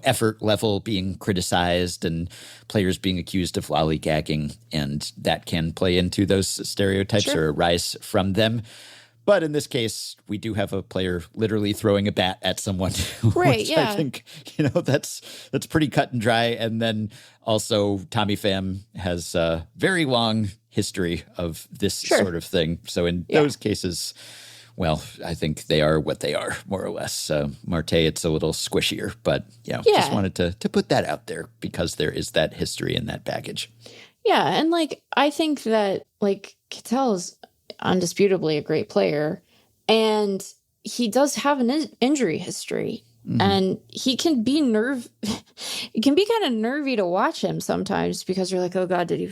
effort level being criticized and players being accused of lollygagging. And that can play into those stereotypes or arise from them. But in this case, we do have a player literally throwing a bat at someone. Which I think, that's pretty cut and dry. And then also Tommy Pham has a very long history of this sort of thing. So in those cases, well, I think they are what they are, more or less. Marte, it's a little squishier. But, just wanted to put that out there because there is that history and that baggage. Yeah, and, I think that, Ketel is undisputably a great player, and he does have an injury history, and he can be it can be kind of nervy to watch him sometimes because you're like, oh God, did he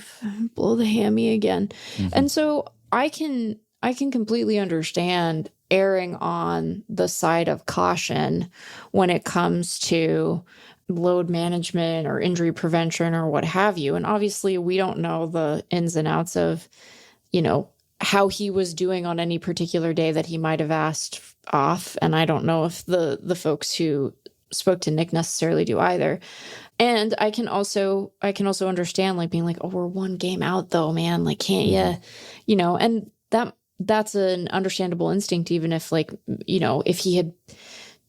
blow the hammy again? And so I can completely understand erring on the side of caution when it comes to load management or injury prevention or what have you. And obviously we don't know the ins and outs of, how he was doing on any particular day that he might have asked off. And I don't know if the folks who spoke to Nick necessarily do either. And I can also understand being like, oh, we're one game out though, man. Can't you, and that's an understandable instinct, even if if he had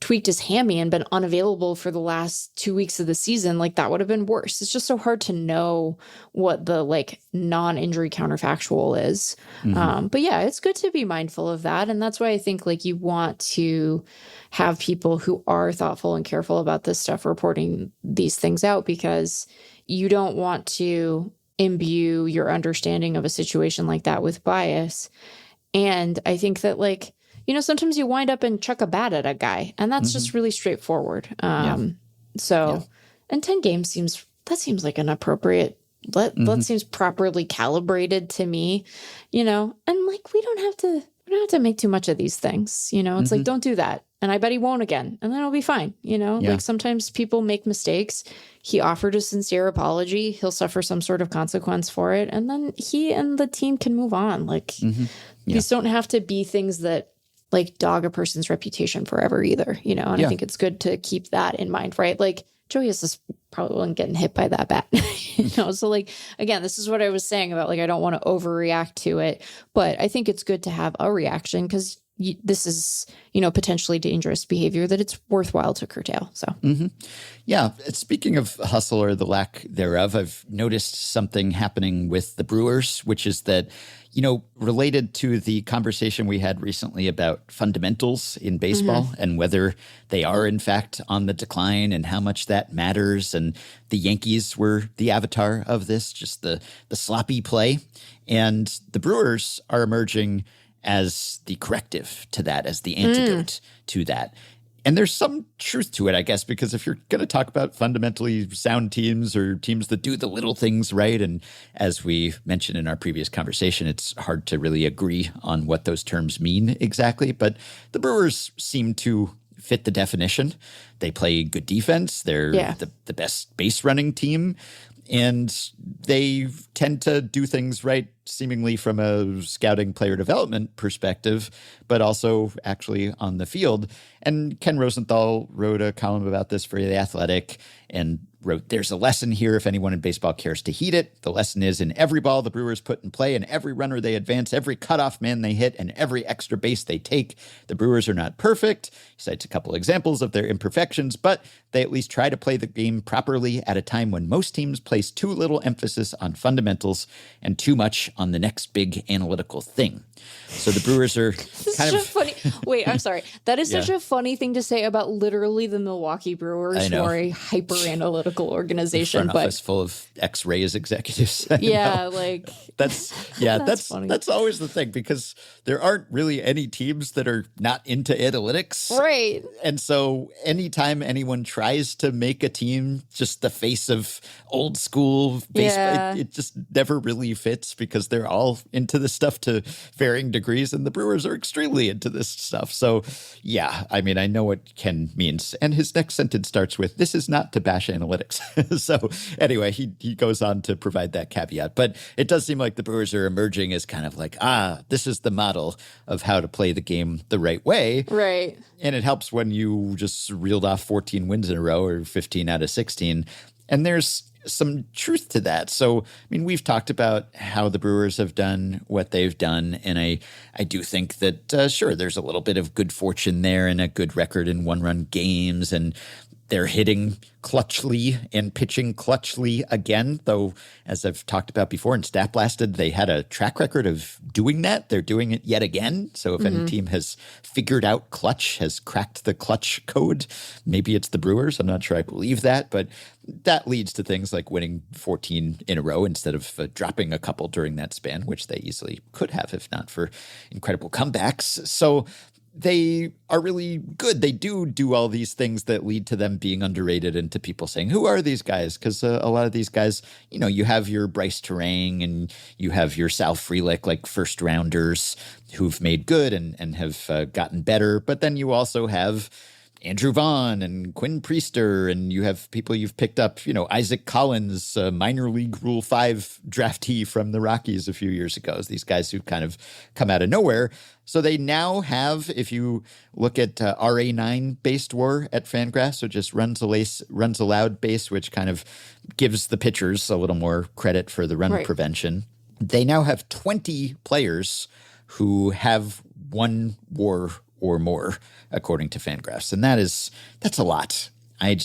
tweaked his hammy and been unavailable for the last 2 weeks of the season, that would have been worse. It's just so hard to know what the non-injury counterfactual is. But yeah, it's good to be mindful of that. And that's why I think you want to have people who are thoughtful and careful about this stuff reporting these things out, because you don't want to imbue your understanding of a situation like that with bias. And I think that sometimes you wind up and chuck a bat at a guy, and that's just really straightforward. And 10 games seems like an appropriate. That seems properly calibrated to me, and like we don't have to make too much of these things, It's like, don't do that. And I bet he won't again. And then it'll be fine. Like sometimes people make mistakes. He offered a sincere apology. He'll suffer some sort of consequence for it. And then he and the team can move on. Like these don't have to be things that like dog a person's reputation forever either, And I think it's good to keep that in mind, right? Like Joey is probably wasn't getting hit by that bat, So like, again, this is what I was saying about like, I don't want to overreact to it, but I think it's good to have a reaction because this is, potentially dangerous behavior that it's worthwhile to curtail. So, Yeah. Speaking of hustle or the lack thereof, I've noticed something happening with the Brewers, which is that, related to the conversation we had recently about fundamentals in baseball and whether they are in fact on the decline and how much that matters. And the Yankees were the avatar of this, just the sloppy play. And the Brewers are emerging as the corrective to that, as the antidote to that. And there's some truth to it, I guess, because if you're going to talk about fundamentally sound teams or teams that do the little things right, and as we mentioned in our previous conversation, it's hard to really agree on what those terms mean exactly. But the Brewers seem to fit the definition. They play good defense. They're the best base running team. And they tend to do things right, seemingly from a scouting player development perspective, but also actually on the field. And Ken Rosenthal wrote a column about this for The Athletic and wrote, "There's a lesson here if anyone in baseball cares to heed it. The lesson is in every ball the Brewers put in play and every runner they advance, every cutoff man they hit, and every extra base they take. The Brewers are not perfect." He cites a couple examples of their imperfections, but they at least try to play the game properly at a time when most teams place too little emphasis on fundamentals and too much on the next big analytical thing. So the Brewers are kind of funny. Wait, I'm sorry. That is such a funny thing to say about literally the Milwaukee Brewers, who are a hyper analytical organization. Front office full of X-rays executives. Like that's funny. That's always the thing, because there aren't really any teams that are not into analytics. Right. And so anytime anyone tries to make a team just the face of old school baseball, it just never really fits, because they're all into this stuff to varying degrees, and the Brewers are extremely into this stuff. So I mean, I know what Ken means. And his next sentence starts with, "This is not to bash analytics." So anyway, he goes on to provide that caveat. But it does seem like the Brewers are emerging as kind of like, this is the model of how to play the game the right way. Right. And it helps when you just reeled off 14 wins in a row, or 15 out of 16. And there's some truth to that. So, I mean, we've talked about how the Brewers have done what they've done. And I do think that, sure, there's a little bit of good fortune there and a good record in one-run games. And they're hitting clutchly and pitching clutchly again, though, as I've talked about before in Stat Blasted, they had a track record of doing that. They're doing it yet again. So if any team has figured out clutch, has cracked the clutch code, maybe it's the Brewers. I'm not sure I believe that, but that leads to things like winning 14 in a row instead of dropping a couple during that span, which they easily could have if not for incredible comebacks. So they are really good. They do all these things that lead to them being underrated and to people saying, who are these guys? Because a lot of these guys, you have your Bryce Terang and you have your Sal Frelick, like first rounders who've made good and have gotten better. But then you also have Andrew Vaughn and Quinn Priester, and you have people you've picked up, Isaac Collins, minor league Rule 5 draftee from the Rockies a few years ago. These guys who've kind of come out of nowhere. So they now have, if you look at RA9 based WAR at FanGraphs, so just runs allowed base, which kind of gives the pitchers a little more credit for the run prevention. They now have 20 players who have one WAR or more, according to FanGraphs. And that's a lot. I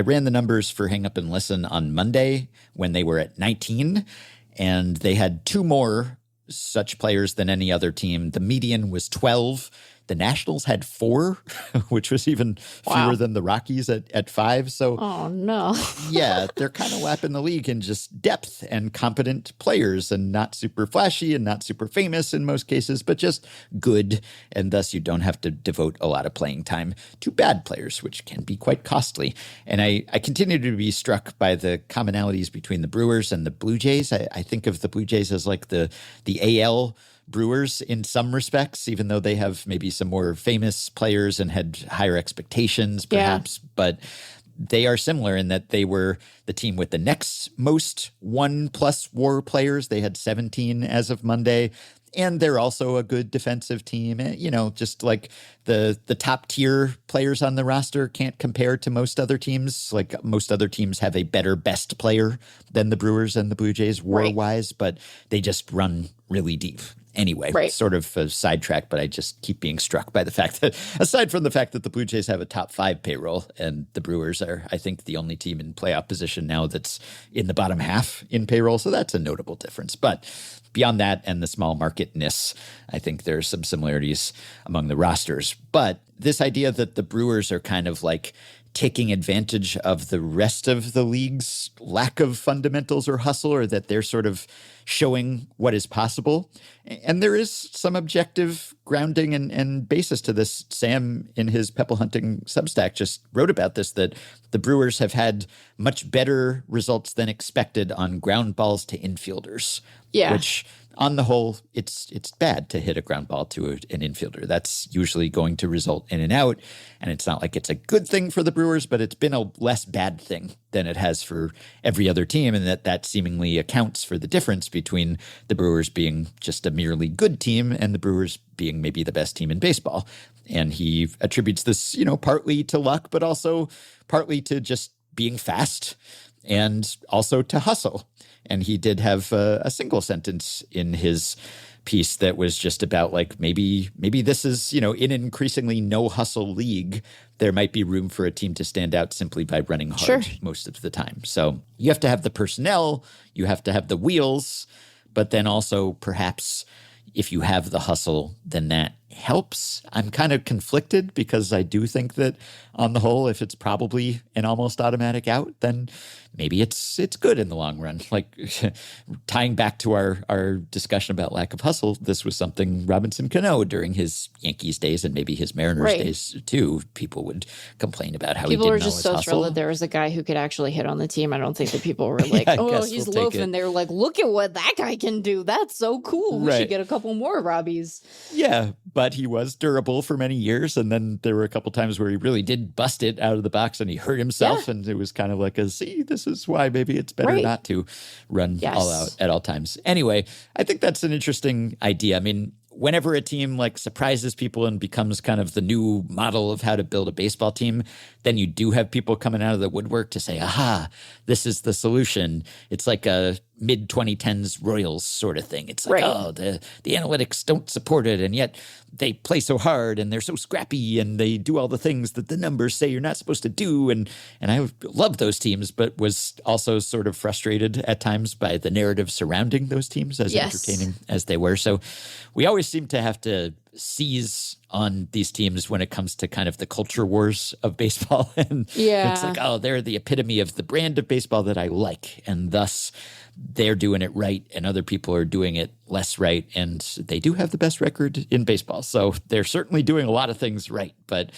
ran the numbers for Hang Up and Listen on Monday when they were at 19, and they had two more such players than any other team. The median was 12. The Nationals had 4, which was even fewer than the Rockies at 5. So, oh, no. yeah, they're kind of lapping the league in just depth and competent players, and not super flashy and not super famous in most cases, but just good. And thus you don't have to devote a lot of playing time to bad players, which can be quite costly. And I continue to be struck by the commonalities between the Brewers and the Blue Jays. I think of the Blue Jays as like the AL Brewers in some respects, even though they have maybe some more famous players and had higher expectations, perhaps. Yeah. But they are similar in that they were the team with the next most 1+ WAR players. They had 17 as of Monday. And they're also a good defensive team. You know, just like the top tier players on the roster can't compare to most other teams. Like most other teams have a better best player than the Brewers and the Blue Jays WAR-wise, but they just run really deep. Anyway, sort of a sidetrack, but I just keep being struck by the fact that, aside from the fact that the Blue Jays have a top 5 payroll and the Brewers are, I think, the only team in playoff position now that's in the bottom half in payroll. So that's a notable difference. But beyond that and the small marketness, I think there's some similarities among the rosters. But this idea that the Brewers are kind of like taking advantage of the rest of the league's lack of fundamentals or hustle, or that they're sort of showing what is possible. And there is some objective grounding and basis to this. Sam, in his Pebble Hunting Substack, just wrote about this, that the Brewers have had much better results than expected on ground balls to infielders. Yeah. Which, on the whole, it's bad to hit a ground ball to an infielder. That's usually going to result in an out. And it's not like it's a good thing for the Brewers, but it's been a less bad thing than it has for every other team. And that seemingly accounts for the difference between the Brewers being just a merely good team and the Brewers being maybe the best team in baseball. And he attributes this, you know, partly to luck, but also partly to just being fast and also to hustle. And he did have a single sentence in his piece that was just about like, maybe this is, you know, in an increasingly no hustle league, there might be room for a team to stand out simply by running hard most of the time. So you have to have the personnel, you have to have the wheels, but then also perhaps if you have the hustle, then that helps. I'm kind of conflicted because I do think that on the whole, if it's probably an almost automatic out, then maybe it's good in the long run. Like tying back to our discussion about lack of hustle, this was something Robinson Cano during his Yankees days and maybe his Mariners days too. People would complain about how people he didn't were know just his so hustle. thrilled that there was a guy who could actually hit on the team. I don't think that people were like, oh, he's loafing. They were like, look at what that guy can do. That's so cool. We should get a couple more Robbies. Yeah, but he was durable for many years. And then there were a couple times where he really did bust it out of the box and he hurt himself. Yeah. And it was kind of like this is why maybe it's better not to run all out at all times. Anyway, I think that's an interesting idea. I mean, whenever a team like surprises people and becomes kind of the new model of how to build a baseball team, then you do have people coming out of the woodwork to say, aha, this is the solution. It's like a mid-2010s Royals sort of thing. It's like, oh, the analytics don't support it, and yet they play so hard and they're so scrappy and they do all the things that the numbers say you're not supposed to do. And I love those teams, but was also sort of frustrated at times by the narrative surrounding those teams, as entertaining as they were. So we always seem to have to seize on these teams when it comes to kind of the culture wars of baseball. And it's like, oh, they're the epitome of the brand of baseball that I like. And thus they're doing it right and other people are doing it less right. And they do have the best record in baseball. So they're certainly doing a lot of things right. But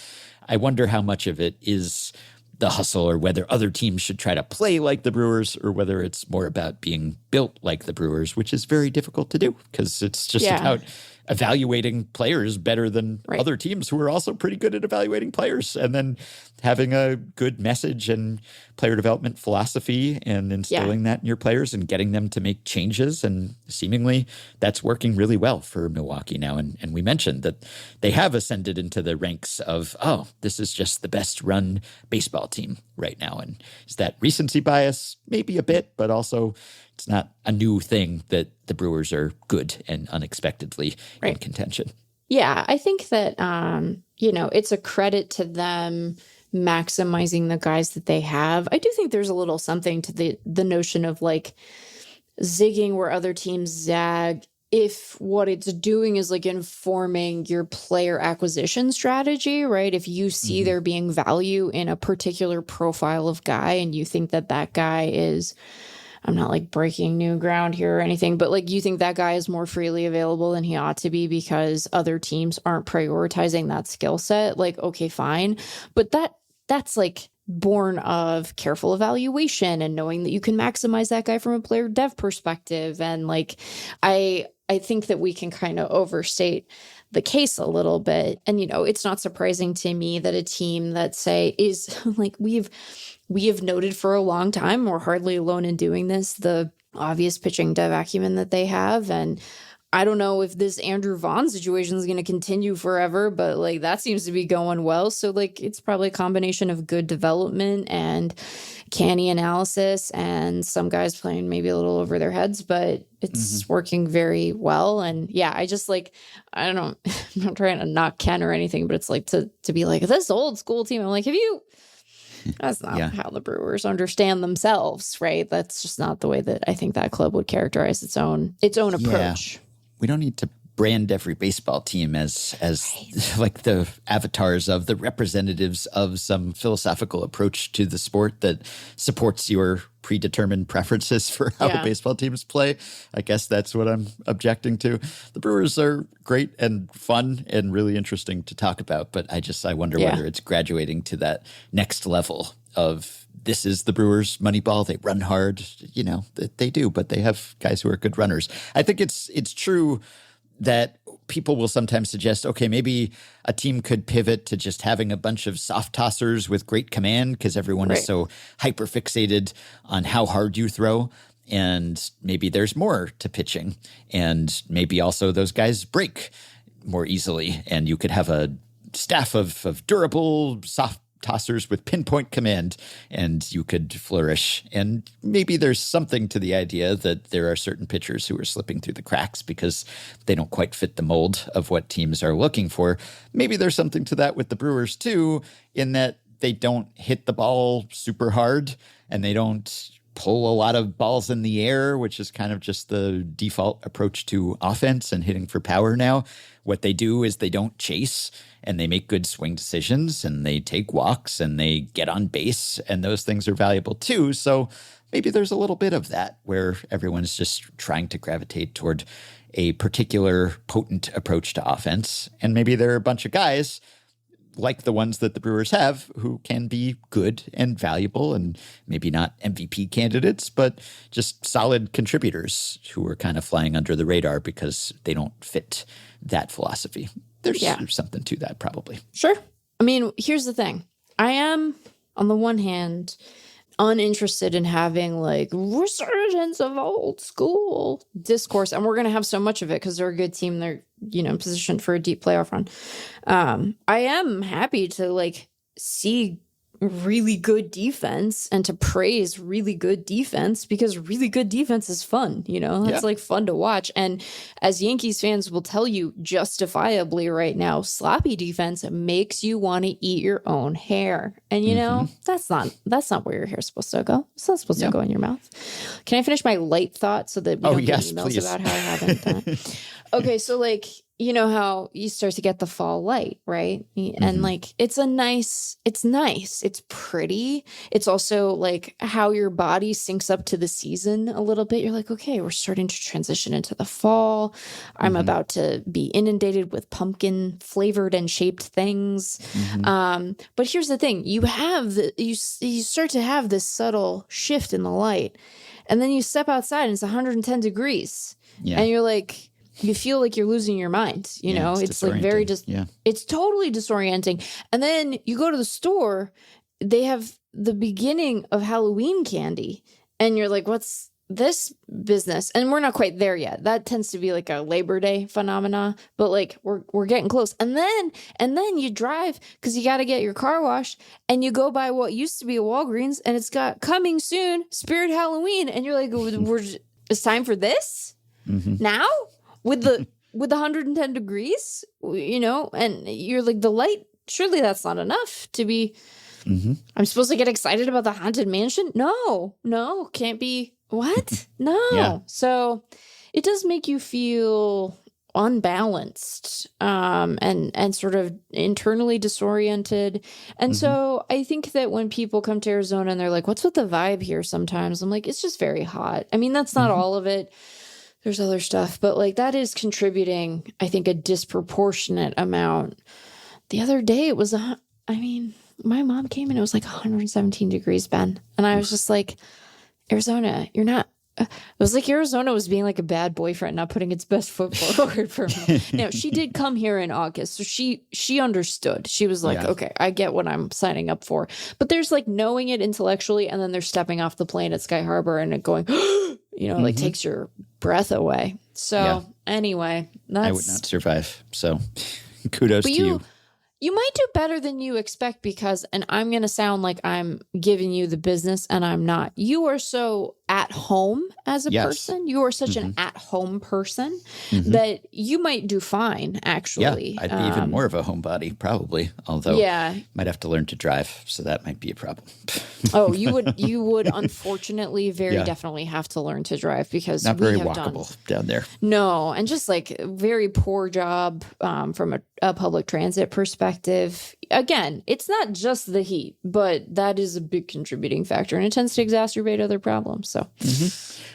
I wonder how much of it is the hustle, or whether other teams should try to play like the Brewers, or whether it's more about being built like the Brewers, which is very difficult to do because it's just about evaluating players better than other teams who are also pretty good at evaluating players, and then having a good message and player development philosophy and instilling that in your players and getting them to make changes. And seemingly that's working really well for Milwaukee now. And we mentioned that they have ascended into the ranks of, oh, this is just the best run baseball team right now. And is that recency bias? Maybe a bit, but also it's not a new thing that the Brewers are good and unexpectedly in contention. Yeah, I think that, it's a credit to them maximizing the guys that they have. I do think there's a little something to the notion of like zigging where other teams zag if what it's doing is like informing your player acquisition strategy, right? If you see there being value in a particular profile of guy and you think that that guy is, I'm not like breaking new ground here or anything, but like you think that guy is more freely available than he ought to be because other teams aren't prioritizing that skill set, like, okay, fine. But that's like born of careful evaluation and knowing that you can maximize that guy from a player dev perspective. And like, I think that we can kind of overstate the case a little bit. And, you know, it's not surprising to me that a team that say is like, we have noted for a long time, we're hardly alone in doing this, the obvious pitching dev acumen that they have. And I don't know if this Andrew Vaughn situation is going to continue forever, but like that seems to be going well. So like it's probably a combination of good development and canny analysis and some guys playing maybe a little over their heads, but it's working very well. And yeah, I just like, I don't know, I'm not trying to knock Ken or anything, but it's like to be like this old school team. I'm like, that's not how the Brewers understand themselves, right? That's just not the way that I think that club would characterize its own approach. We don't need to brand every baseball team as like the avatars of the representatives of some philosophical approach to the sport that supports your predetermined preferences for how baseball teams play. I guess that's what I'm objecting to. The Brewers are great and fun and really interesting to talk about, but I wonder whether it's graduating to that next level of this is the Brewers Moneyball. They run hard, you know, they do, but they have guys who are good runners. I think it's true that people will sometimes suggest, okay, maybe a team could pivot to just having a bunch of soft tossers with great command because everyone is so hyper fixated on how hard you throw. And maybe there's more to pitching. And maybe also those guys break more easily. And you could have a staff of durable soft tossers with pinpoint command, and you could flourish. And maybe there's something to the idea that there are certain pitchers who are slipping through the cracks because they don't quite fit the mold of what teams are looking for. Maybe there's something to that with the Brewers too, in that they don't hit the ball super hard and they don't pull a lot of balls in the air, which is kind of just the default approach to offense and hitting for power now. What they do is they don't chase and they make good swing decisions and they take walks and they get on base, and those things are valuable too. So maybe there's a little bit of that where everyone's just trying to gravitate toward a particular potent approach to offense. And maybe there are a bunch of guys like the ones that the Brewers have who can be good and valuable and maybe not MVP candidates, but just solid contributors who are kind of flying under the radar because they don't fit that philosophy. There's something to that probably. Sure. I mean, here's the thing. I am, on the one hand, uninterested in having like resurgence of old school discourse. And we're going to have so much of it because they're a good team. They're, you know, positioned for a deep playoff run. I am happy to like see really good defense and to praise really good defense because really good defense is fun. You know, that's like fun to watch. And as Yankees fans will tell you justifiably right now, sloppy defense makes you want to eat your own hair. And you know, that's not where your hair's supposed to go. It's not supposed to go in your mouth. Can I finish my light thought so that we don't get emails about how I haven't done it? Okay, so like, you know how you start to get the fall light, right? And like, it's nice, it's pretty. It's also like how your body syncs up to the season a little bit. You're like, okay, we're starting to transition into the fall. I'm about to be inundated with pumpkin flavored and shaped things. But here's the thing. You start to have this subtle shift in the light, and then you step outside and it's 110 degrees. And you're like, you feel like you're losing your mind, you know, it's like very it's totally disorienting. And then you go to the store, they have the beginning of Halloween candy and you're like, what's this business? And we're not quite there yet. That tends to be like a Labor Day phenomena, but like we're getting close. And then you drive because you got to get your car washed and you go by what used to be a Walgreens and it's got coming soon, Spirit Halloween. And you're like, it's time for this now? With the 110 degrees, you know, and you're like, the light, surely that's not enough to be, I'm supposed to get excited about the Haunted Mansion? No, can't be. What? No. So it does make you feel unbalanced and sort of internally disoriented. And so I think that when people come to Arizona and they're like, what's with the vibe here sometimes? I'm like, it's just very hot. I mean, that's not all of it. There's other stuff, but like that is contributing, I think, a disproportionate amount. The other day it was, my mom came and it was like 117 degrees, Ben. And I was just like, Arizona, you're not. It was like Arizona was being like a bad boyfriend, not putting its best foot forward for me. Now, she did come here in August, so she understood. She was like, okay, I get what I'm signing up for. But there's like knowing it intellectually, and then there's stepping off the plane at Sky Harbor and it going, like takes your breath away. So anyway, that's... I would not survive. So kudos to you. You might do better than you expect because, and I'm going to sound like I'm giving you the business and I'm not. You are so at home as a person. You are such an at-home person that you might do fine, actually. Yeah, I'd be even more of a homebody, probably. Although might have to learn to drive, so that might be a problem. Oh, you would unfortunately very definitely have to learn to drive because not very walkable down there. No, and just like a very poor job from a public transit perspective. Again, it's not just the heat, but that is a big contributing factor, and it tends to exacerbate other problems. So, a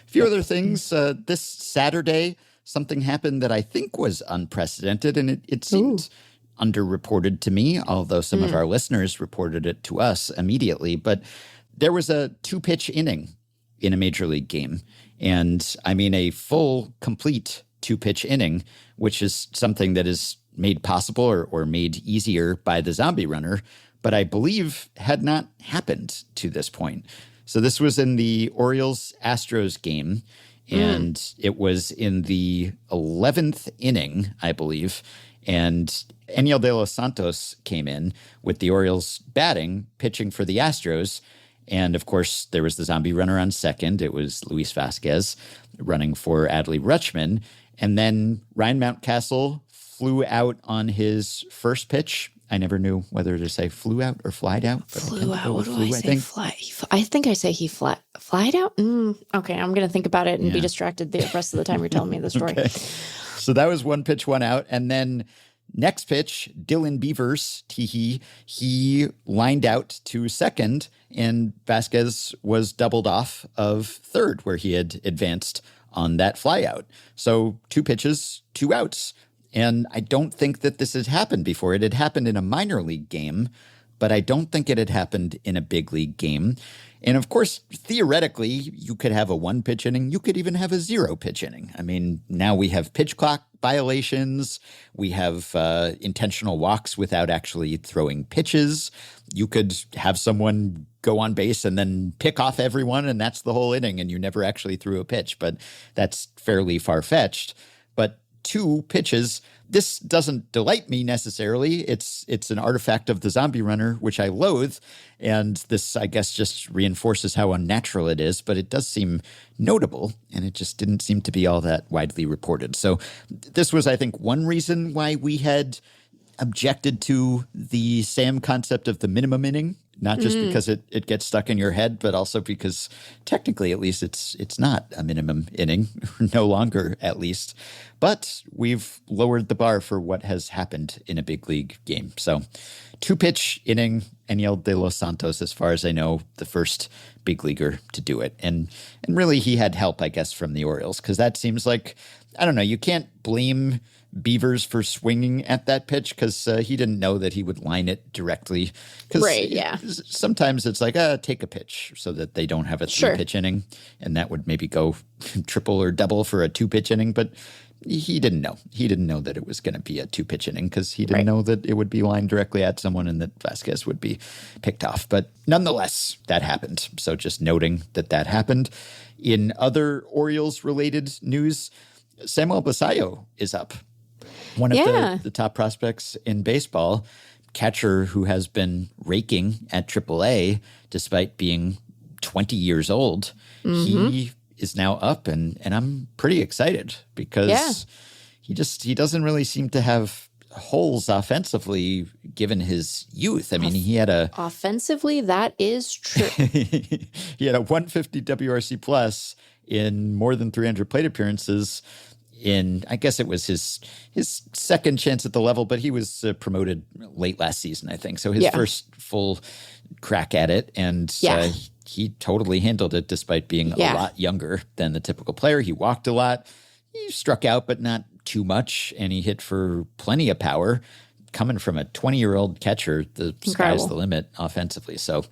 few other things. This Saturday, something happened that I think was unprecedented, and it seemed underreported to me, although some of our listeners reported it to us immediately. But there was a 2-pitch inning in a major league game, and I mean a full, complete 2-pitch inning, which is something that is made possible or made easier by the zombie runner, but I believe had not happened to this point. So this was in the Orioles-Astros game, and it was in the 11th inning, I believe, and Eniel De Los Santos came in with the Orioles batting, pitching for the Astros, and of course there was the zombie runner on second. It was Luis Vasquez running for Adley Rutschman, and then Ryan Mountcastle flew out on his first pitch. I never knew whether to say flew out or flied out. But flew out. What do I say? I think I say he flied out. Okay, I'm going to think about it and be distracted the rest of the time you're telling me the story. Okay. So that was 1 pitch, 1 out. And then next pitch, Dylan Beavers, he lined out to second, and Vasquez was doubled off of third where he had advanced on that flyout. So 2 pitches, 2 outs. And I don't think that this has happened before. It had happened in a minor league game, but I don't think it had happened in a big league game. And of course, theoretically, you could have a 1-pitch inning. You could even have a 0-pitch inning. I mean, now we have pitch clock violations. We have intentional walks without actually throwing pitches. You could have someone go on base and then pick off everyone, and that's the whole inning, and you never actually threw a pitch. But that's fairly far-fetched. But 2 pitches, this doesn't delight me necessarily. It's an artifact of the zombie runner, which I loathe. And this, I guess, just reinforces how unnatural it is. But it does seem notable, and it just didn't seem to be all that widely reported. So this was, I think, one reason why we had objected to the Sam concept of the minimum inning. Not just because it gets stuck in your head, but also because technically, at least, it's not a minimum inning, no longer at least. But we've lowered the bar for what has happened in a big league game. So 2-pitch inning, Eniel De Los Santos, as far as I know, the first big leaguer to do it. And really he had help, I guess, from the Orioles, because that seems like, I don't know, you can't blame Beavers for swinging at that pitch because he didn't know that he would line it directly. Right, yeah. Sometimes it's like, take a pitch so that they don't have a 3-pitch inning, and that would maybe go triple or double for a 2-pitch inning, but he didn't know. He didn't know that it was going to be a 2-pitch inning because he didn't know that it would be lined directly at someone and that Vasquez would be picked off. But nonetheless, that happened. So just noting that happened. In other Orioles-related news, Samuel Basallo is up. One of the top prospects in baseball, catcher who has been raking at AAA despite being 20 years old. He is now up, and I'm pretty excited because he doesn't really seem to have holes offensively given his youth. I mean, he had a... Offensively, that is true. He had a 150 WRC plus in more than 300 plate appearances in, I guess it was his second chance at the level, but he was promoted late last season, I think. So his first full crack at it. And he totally handled it despite being a lot younger than the typical player. He walked a lot. He struck out, but not too much. And he hit for plenty of power. Coming from a 20-year-old catcher, the sky's the limit offensively. So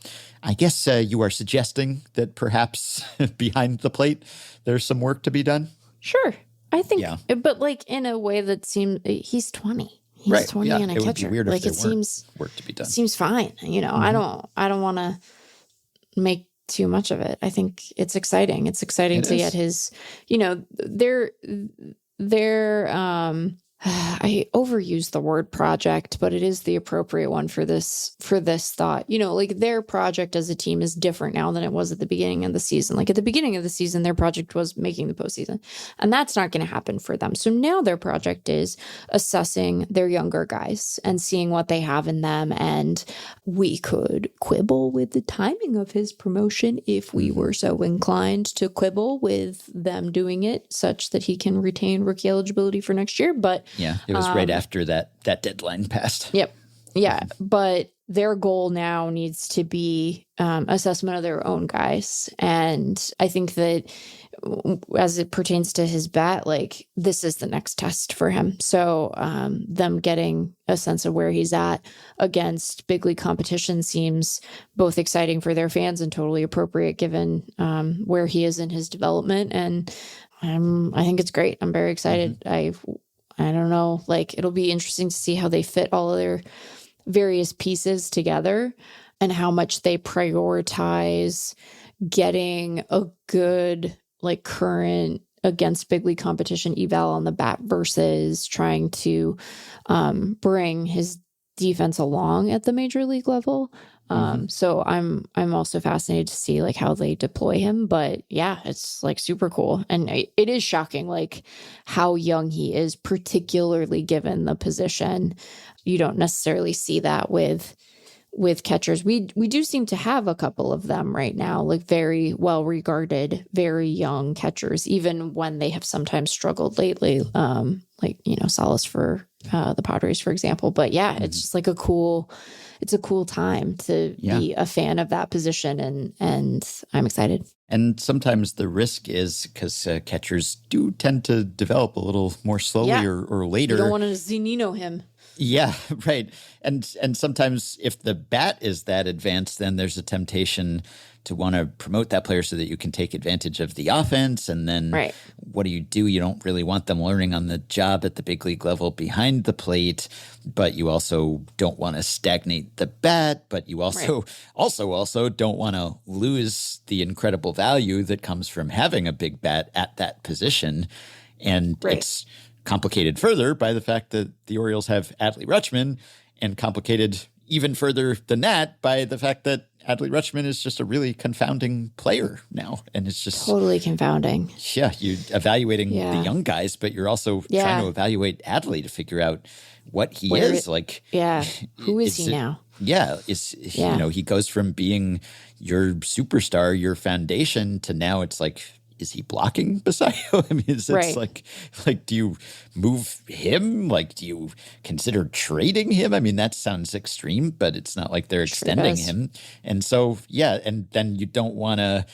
I guess you are suggesting that perhaps behind the plate, there's some work to be done? Sure. I think, but like in a way that seems, he's 20. He's 20 and a catcher. Would be weird like if it there seems work to be done. Seems fine. You know, I don't want to make too much of it. I think it's exciting. It's exciting to get his, you know, I overuse the word project, but it is the appropriate one for this thought. You know, like their project as a team is different now than it was at the beginning of the season. Like at the beginning of the season, their project was making the postseason, and that's not going to happen for them. So now their project is assessing their younger guys and seeing what they have in them. And we could quibble with the timing of his promotion if we were so inclined to quibble with them doing it such that he can retain rookie eligibility for next year. But yeah, it was right after that deadline passed. Yep. Yeah. But their goal now needs to be assessment of their own guys. And I think that as it pertains to his bat, like this is the next test for him. So them getting a sense of where he's at against big league competition seems both exciting for their fans and totally appropriate given where he is in his development. And I think it's great. I'm very excited. I don't know, like it'll be interesting to see how they fit all of their various pieces together and how much they prioritize getting a good, like current against big league competition eval on the bat versus trying to bring his defense along at the major league level. So I'm also fascinated to see like how they deploy him, but yeah, it's like super cool. And it is shocking, like how young he is, particularly given the position. You don't necessarily see that with catchers. We do seem to have a couple of them right now, like very well regarded, very young catchers, even when they have sometimes struggled lately, like, you know, Salas for the Padres, for example. But yeah, it's just like it's a cool time to be a fan of that position, and I'm excited. And sometimes the risk is because catchers do tend to develop a little more slowly or later. You don't want to Zunino him. Yeah, right. And sometimes if the bat is that advanced, then there's a temptation to want to promote that player so that you can take advantage of the offense. And then what do? You don't really want them learning on the job at the big league level behind the plate, but you also don't want to stagnate the bat, but you also don't want to lose the incredible value that comes from having a big bat at that position. And it's complicated further by the fact that the Orioles have Adley Rutschman, and complicated even further than that by the fact that Adley Rutschman is just a really confounding player now. And it's just totally confounding. Yeah, you're evaluating the young guys, but you're also trying to evaluate Adley to figure out what he is. Who is he now? Yeah. You know, he goes from being your superstar, your foundation, to now it's like, is he blocking Basayo? I mean, it's like, do you move him? Like, do you consider trading him? I mean, that sounds extreme, but it's not like they're extending him. And so, and then you don't want to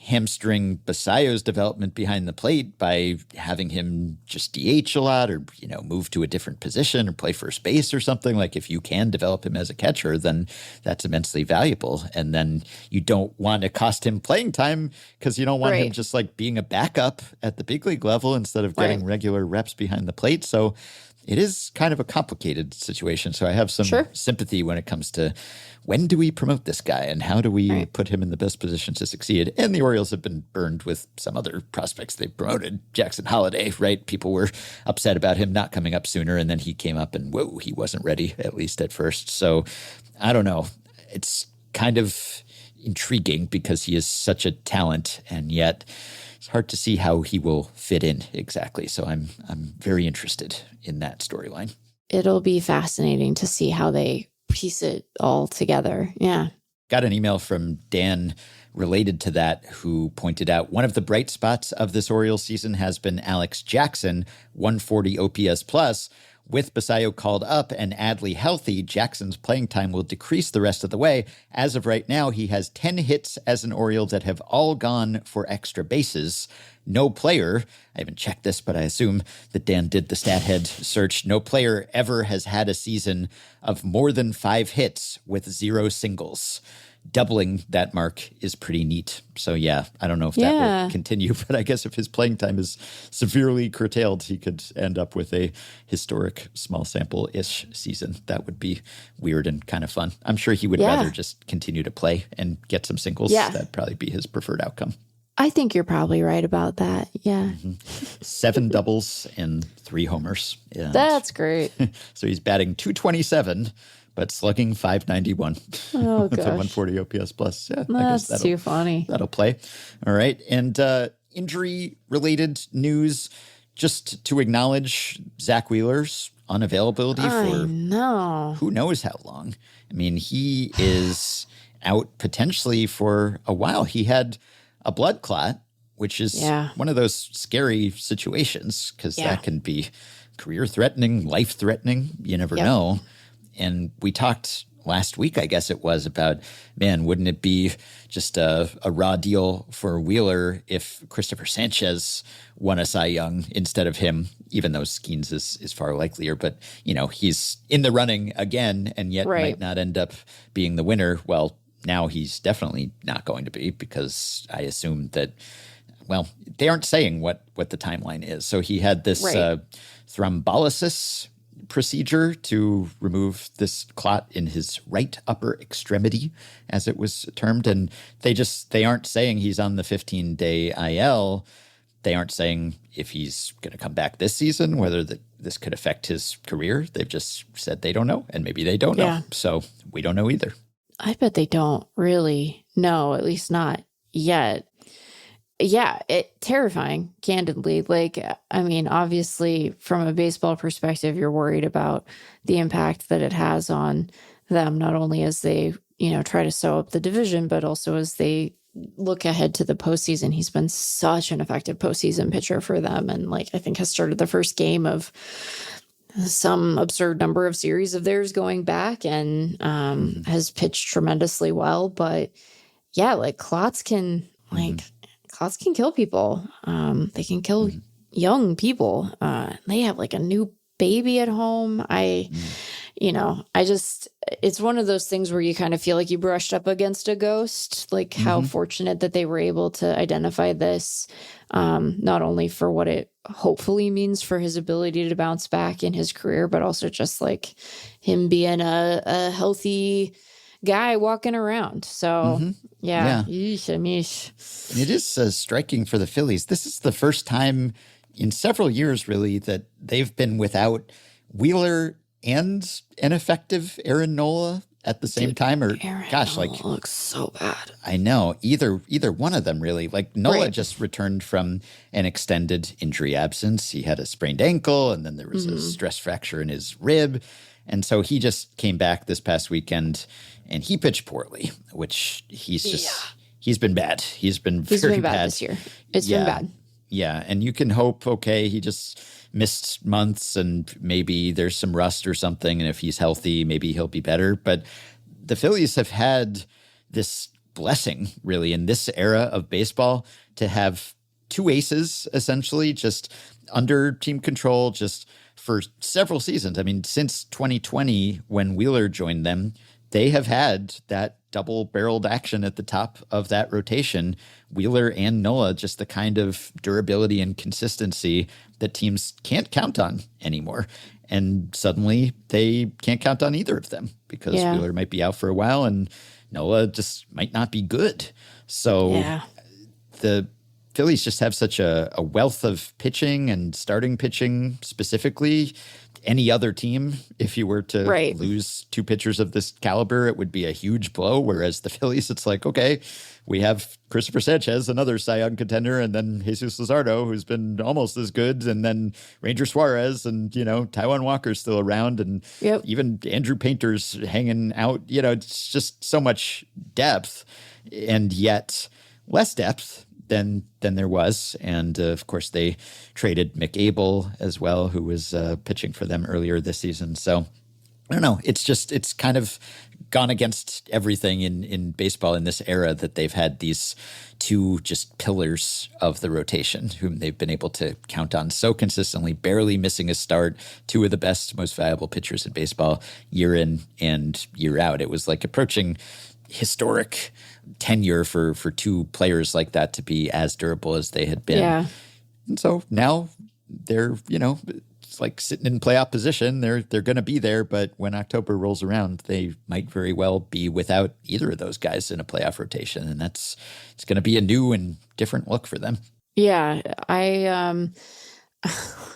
hamstring Basayo's development behind the plate by having him just DH a lot, or, you know, move to a different position or play first base or something. Like, if you can develop him as a catcher, then that's immensely valuable. And then you don't want to cost him playing time because you don't want him just like being a backup at the big league level instead of getting regular reps behind the plate. So it is kind of a complicated situation. So I have some sympathy when it comes to when do we promote this guy and how do we put him in the best position to succeed? And the Orioles have been burned with some other prospects they promoted. Jackson Holliday, right? People were upset about him not coming up sooner, and then he came up and whoa, he wasn't ready, at least at first. So I don't know. It's kind of intriguing because he is such a talent, and yet it's hard to see how he will fit in exactly. So I'm very interested in that storyline. It'll be fascinating to see how they piece it all together. Yeah. got an email from Dan related to that, who pointed out one of the bright spots of this Orioles season has been Alex Jackson, 140 OPS plus. With Basayo called up and Adley healthy, Jackson's playing time will decrease the rest of the way. As of right now, he has 10 hits as an Oriole that have all gone for extra bases. No player, I haven't checked this, but I assume that Dan did the stat head search. No player ever has had a season of more than 5 hits with 0 singles. Doubling that mark is pretty neat. So, yeah, I don't know if that will continue, but I guess if his playing time is severely curtailed, he could end up with a historic small sample-ish season. That would be weird and kind of fun. I'm sure he would rather just continue to play and get some singles. Yeah. That'd probably be his preferred outcome. I think you're probably right about that. Yeah. 7 doubles and 3 homers. Yeah, that's great. So he's batting .227, but slugging .591. Oh, with gosh. a 140 OPS plus. Yeah, That's too funny. That'll play. All right. And injury-related news, just to acknowledge Zach Wheeler's unavailability for who knows how long. I mean, he is out potentially for a while. He had a blood clot, which is one of those scary situations because that can be career-threatening, life-threatening. You never know. And we talked last week, I guess it was, about, man, wouldn't it be just a raw deal for Wheeler if Christopher Sanchez won a Cy Young instead of him, even though Skeens is far likelier. But, you know, he's in the running again and yet might not end up being the winner. Well, now he's definitely not going to be because I assume that, well, they aren't saying what the timeline is. So he had this thrombolysis procedure to remove this clot in his right upper extremity, as it was termed. And they aren't saying he's on the 15-day IL. They aren't saying if he's going to come back this season, whether this could affect his career. They've just said they don't know, and maybe they don't know. So we don't know either. I bet they don't really know, at least not yet. Yeah, terrifying, candidly. Like, I mean, obviously, from a baseball perspective, you're worried about the impact that it has on them, not only as they, try to sew up the division, but also as they look ahead to the postseason. He's been such an effective postseason pitcher for them. And, I think has started the first game of some absurd number of series of theirs going back and has pitched tremendously well. But, yeah, clots can, clots can kill people. They can kill young people. They have a new baby at home. It's one of those things where you kind of feel like you brushed up against a ghost, how fortunate that they were able to identify this, not only for what it hopefully means for his ability to bounce back in his career, but also just him being a healthy guy walking around. So, Yeesh. It is striking for the Phillies. This is the first time in several years, really, that they've been without Wheeler and an effective Aaron Nola at the same time. Or Aaron Nola looks so bad. I know. Either one of them, really. Nola just returned from an extended injury absence. He had a sprained ankle, and then there was a stress fracture in his rib. And so he just came back this past weekend, and he pitched poorly, which he's been bad. He's been very bad this year. It's been bad. Yeah, and you can hope, he just missed months and maybe there's some rust or something, and if he's healthy, maybe he'll be better. But the Phillies have had this blessing, really, in this era of baseball to have 2 aces, essentially, just under team control, just for several seasons. I mean, since 2020, when Wheeler joined them, they have had that double-barreled action at the top of that rotation. Wheeler and Nola, just the kind of durability and consistency that teams can't count on anymore. And suddenly they can't count on either of them because Wheeler might be out for a while and Nola just might not be good. So the Phillies just have such a wealth of pitching and starting pitching specifically. any other team, if you were to Right. lose two pitchers of this caliber, it would be a huge blow. Whereas the Phillies, it's like, okay, we have Christopher Sanchez, another Cy Young contender, and then Jesus Luzardo, who's been almost as good, and then Ranger Suarez, and, Taijuan Walker's still around, and even Andrew Painter's hanging out. It's just so much depth, and yet less depth than there was. And of course, they traded Mick Abel as well, who was pitching for them earlier this season. So I don't know. It's kind of gone against everything in baseball in this era that they've had these two just pillars of the rotation whom they've been able to count on so consistently, barely missing a start, two of the best, most valuable pitchers in baseball year in and year out. It was like approaching historic tenure for two players like that to be as durable as they had been. Yeah. And so now they're, it's like sitting in playoff position. They're going to be there, but when October rolls around, they might very well be without either of those guys in a playoff rotation. And it's going to be a new and different look for them. Yeah.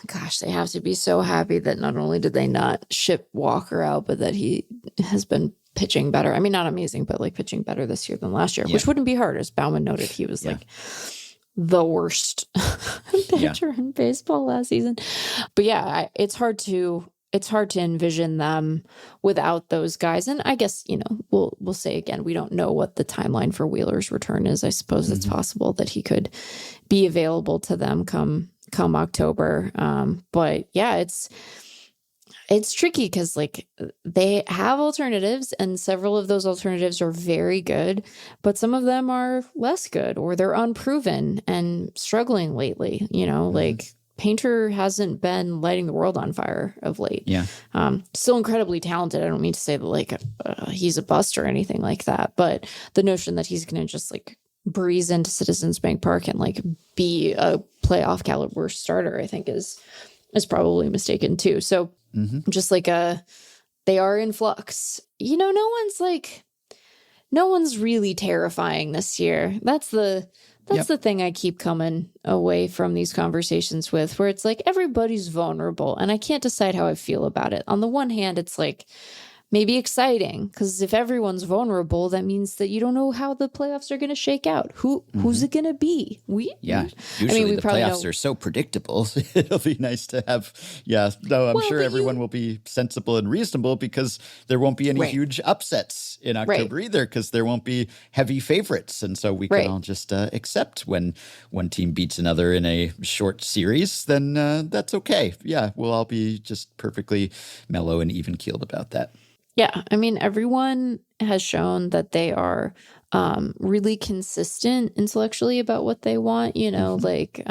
Gosh, they have to be so happy that not only did they not ship Walker out, but that he has been pitching better. I mean, not amazing, but like pitching better this year than last year, which wouldn't be hard. As Bauman noted, he was like the worst pitcher in baseball last season. But yeah, it's hard to envision them without those guys. And I guess, we'll say again, we don't know what the timeline for Wheeler's return is. I suppose it's possible that he could be available to them come October. But yeah, it's tricky because like they have alternatives and several of those alternatives are very good, but some of them are less good or they're unproven and struggling lately. Like Painter hasn't been lighting the world on fire of late. Yeah. Still incredibly talented. I don't mean to say that like he's a bust or anything like that, but the notion that he's going to just like breeze into Citizens Bank Park and like be a playoff caliber starter, I think is probably mistaken too. So just like they are in flux. No one's really terrifying this year. That's the thing I keep coming away from these conversations with, where it's like everybody's vulnerable and I can't decide how I feel about it. On the one hand, it's like maybe exciting because if everyone's vulnerable, that means that you don't know how the playoffs are going to shake out. Who's it going to be? Usually the playoffs are so predictable. It'll be nice to have. I'm sure everyone will be sensible and reasonable because there won't be any huge upsets in October either, because there won't be heavy favorites, and so we can all just accept when one team beats another in a short series. Then that's okay. Yeah, we'll all be just perfectly mellow and even keeled about that. Yeah, I mean, everyone has shown that they are really consistent intellectually about what they want, like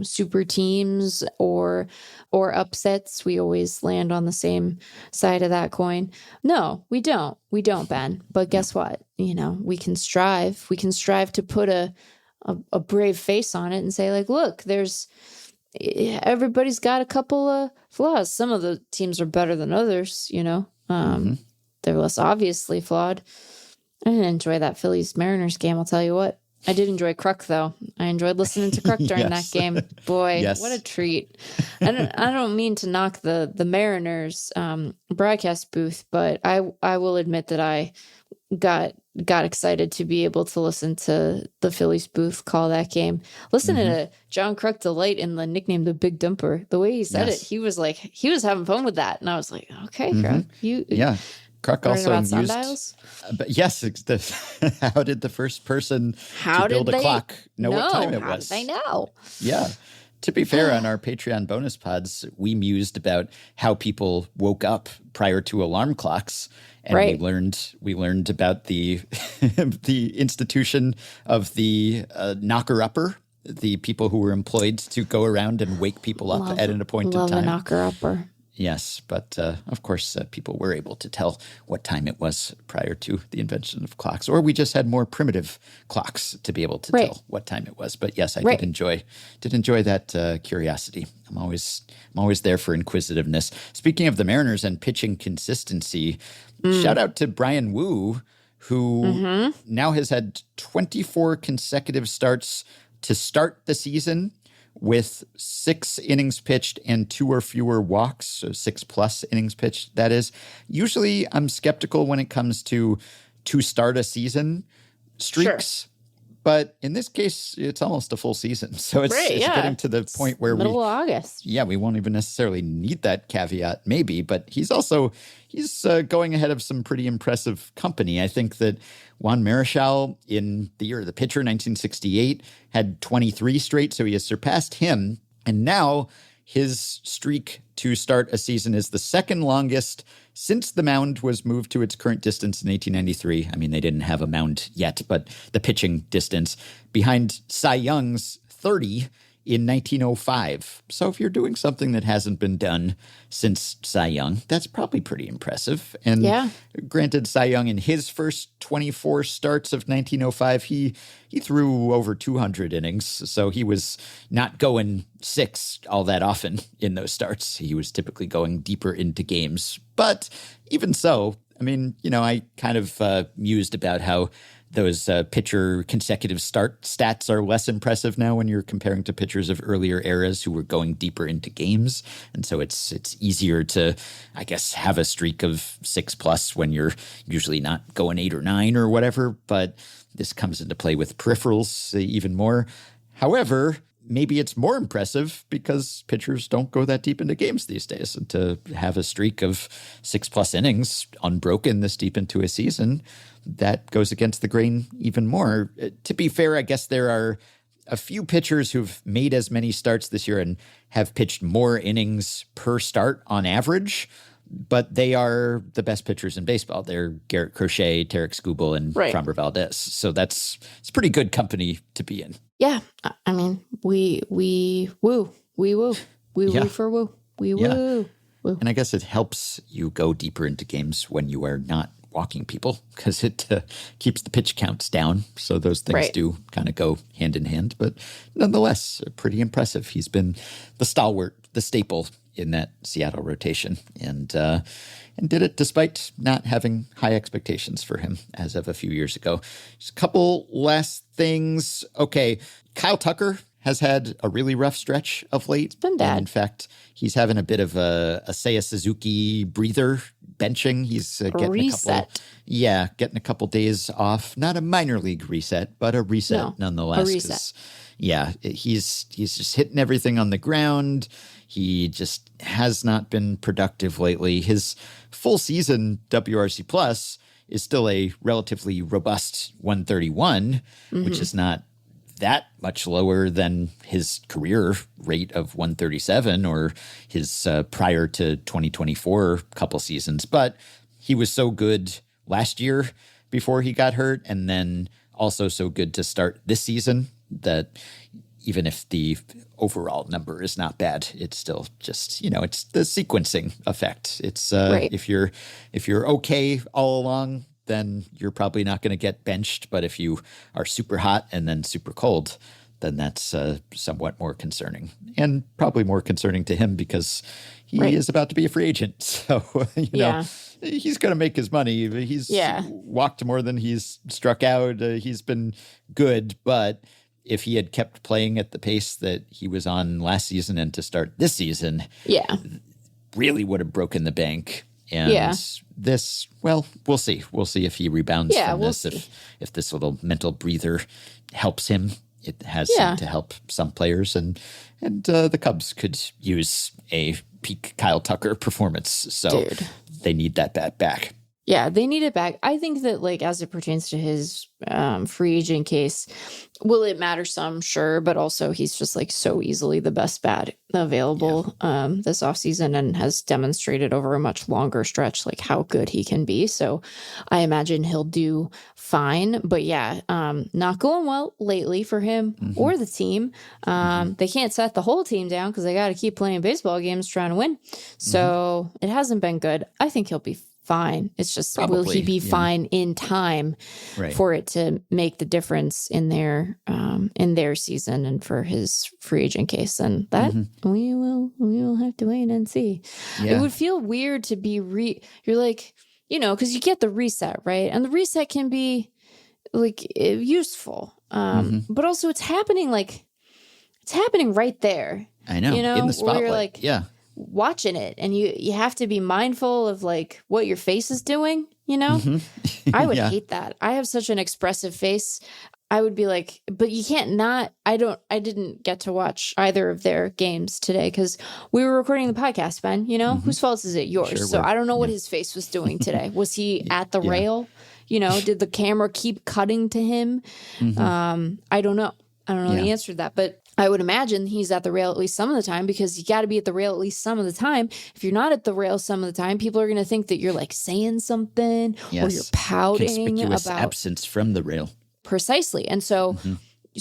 super teams or upsets. We always land on the same side of that coin. No, we don't. We don't, Ben. But guess what? We can strive. We can strive to put a brave face on it and say, like, look, everybody's got a couple of flaws. Some of the teams are better than others, They're less obviously flawed. I didn't enjoy that Phillies Mariners game, I'll tell you what. I did enjoy Kruk, though. I enjoyed listening to Kruk during that game. Boy, what a treat. I don't mean to knock the Mariners broadcast booth, but I will admit that I got excited to be able to listen to the Phillies booth call that game. Listening to John Kruk delight in the nickname the Big Dumper. The way he said it, he was having fun with that. And I was like, okay, Kruk, Kruk also used sundials? But yes, how did the first person to build a clock know what time it was? How did they know? Yeah. To be fair, on our Patreon bonus pods, we mused about how people woke up prior to alarm clocks, and we learned about the the institution of the knocker-upper, the people who were employed to go around and wake people up at an appointed time. Love a knocker-upper. Yes, but of course, people were able to tell what time it was prior to the invention of clocks, or we just had more primitive clocks to be able to tell what time it was. But yes, I did enjoy that curiosity. I'm always there for inquisitiveness. Speaking of the Mariners and pitching consistency, shout out to Brian Wu, who now has had 24 consecutive starts to start the season with 6 innings pitched and 2 or fewer walks, so 6+ innings pitched, that is. Usually I'm skeptical when it comes to start a season streaks. Sure. But in this case, it's almost a full season. So it's getting to the point where middle of August. Yeah, we won't even necessarily need that caveat, maybe. But he's going ahead of some pretty impressive company. I think that Juan Marichal in the year of the pitcher, 1968, had 23 straight. So he has surpassed him. And now his streak to start a season is the second longest since the mound was moved to its current distance in 1893. I mean, they didn't have a mound yet, but the pitching distance behind Cy Young's 30 in 1905. So if you're doing something that hasn't been done since Cy Young, that's probably pretty impressive. And granted, Cy Young in his first 24 starts of 1905, he threw over 200 innings. So he was not going 6 all that often in those starts. He was typically going deeper into games. But even so, I mean, I kind of mused about how those pitcher consecutive start stats are less impressive now when you're comparing to pitchers of earlier eras who were going deeper into games. And so it's easier to, I guess, have a streak of 6+ when you're usually not going 8 or 9 or whatever. But this comes into play with peripherals even more. However, maybe it's more impressive because pitchers don't go that deep into games these days. And to have a streak of 6+ innings unbroken this deep into a season, that goes against the grain even more. To be fair, I guess there are a few pitchers who've made as many starts this year and have pitched more innings per start on average, but they are the best pitchers in baseball. They're Garrett Crochet, Tarek Skubal, and Framber Valdez. So it's pretty good company to be in. Yeah. I mean, we woo. We woo. We woo for woo. We woo. Woo. And I guess it helps you go deeper into games when you are not walking people because it keeps the pitch counts down. So those things do kind of go hand in hand. But nonetheless, pretty impressive. He's been the stalwart, the staple in that Seattle rotation, and did it despite not having high expectations for him as of a few years ago. Just a couple last things. Okay, Kyle Tucker has had a really rough stretch of late. It's been bad. And in fact, he's having a bit of a Seiya Suzuki breather benching. He's getting a couple days off. Not a minor league reset, but a reset nonetheless. A reset. Yeah, he's just hitting everything on the ground. He just has not been productive lately. His full season WRC plus is still a relatively robust 131, which is not that much lower than his career rate of 137 or his prior to 2024 couple seasons. But he was so good last year before he got hurt, and then also so good to start this season that even if the overall number is not bad, it's still just, it's the sequencing effect. It's if you're okay all along, then you're probably not going to get benched. But if you are super hot and then super cold, then that's somewhat more concerning, and probably more concerning to him because he is about to be a free agent. So, he's going to make his money. He's walked more than he's struck out. He's been good, but if he had kept playing at the pace that he was on last season and to start this season, really would have broken the bank. And this, well, we'll see. We'll see if he rebounds from this. If this little mental breather helps him, it has seemed to help some players. And the Cubs could use a peak Kyle Tucker performance. So they need that bat back. Yeah, they need it back. I think that, as it pertains to his free agent case, will it matter some? Sure. But also he's just so easily the best bat available this offseason and has demonstrated over a much longer stretch, how good he can be. So I imagine he'll do fine. But not going well lately for him or the team. They can't set the whole team down because they got to keep playing baseball games trying to win. So it hasn't been good. I think he'll be fine. It's just, will he be fine in time for it to make the difference in their season and for his free agent case? And that we will have to wait and see. It would feel weird to be you're because you get the reset, right? And the reset can be useful. But also it's happening it's happening right there. I know, in the spotlight. Where you're like watching it, and you have to be mindful of like what your face is doing. I would hate that. I have such an expressive face. I would be like, but you can't not. I didn't get to watch either of their games today because we were recording the podcast, Ben. Whose fault is it? Yours. Sure, so I don't know what his face was doing today. Was he at the rail? Did the camera keep cutting to him? I don't know. I don't know the answer to that, but I would imagine he's at the rail at least some of the time because you got to be at the rail at least some of the time. If you're not at the rail some of the time, people are going to think that you're like saying something or you're pouting Conspicuous about absence from the rail. Precisely. And so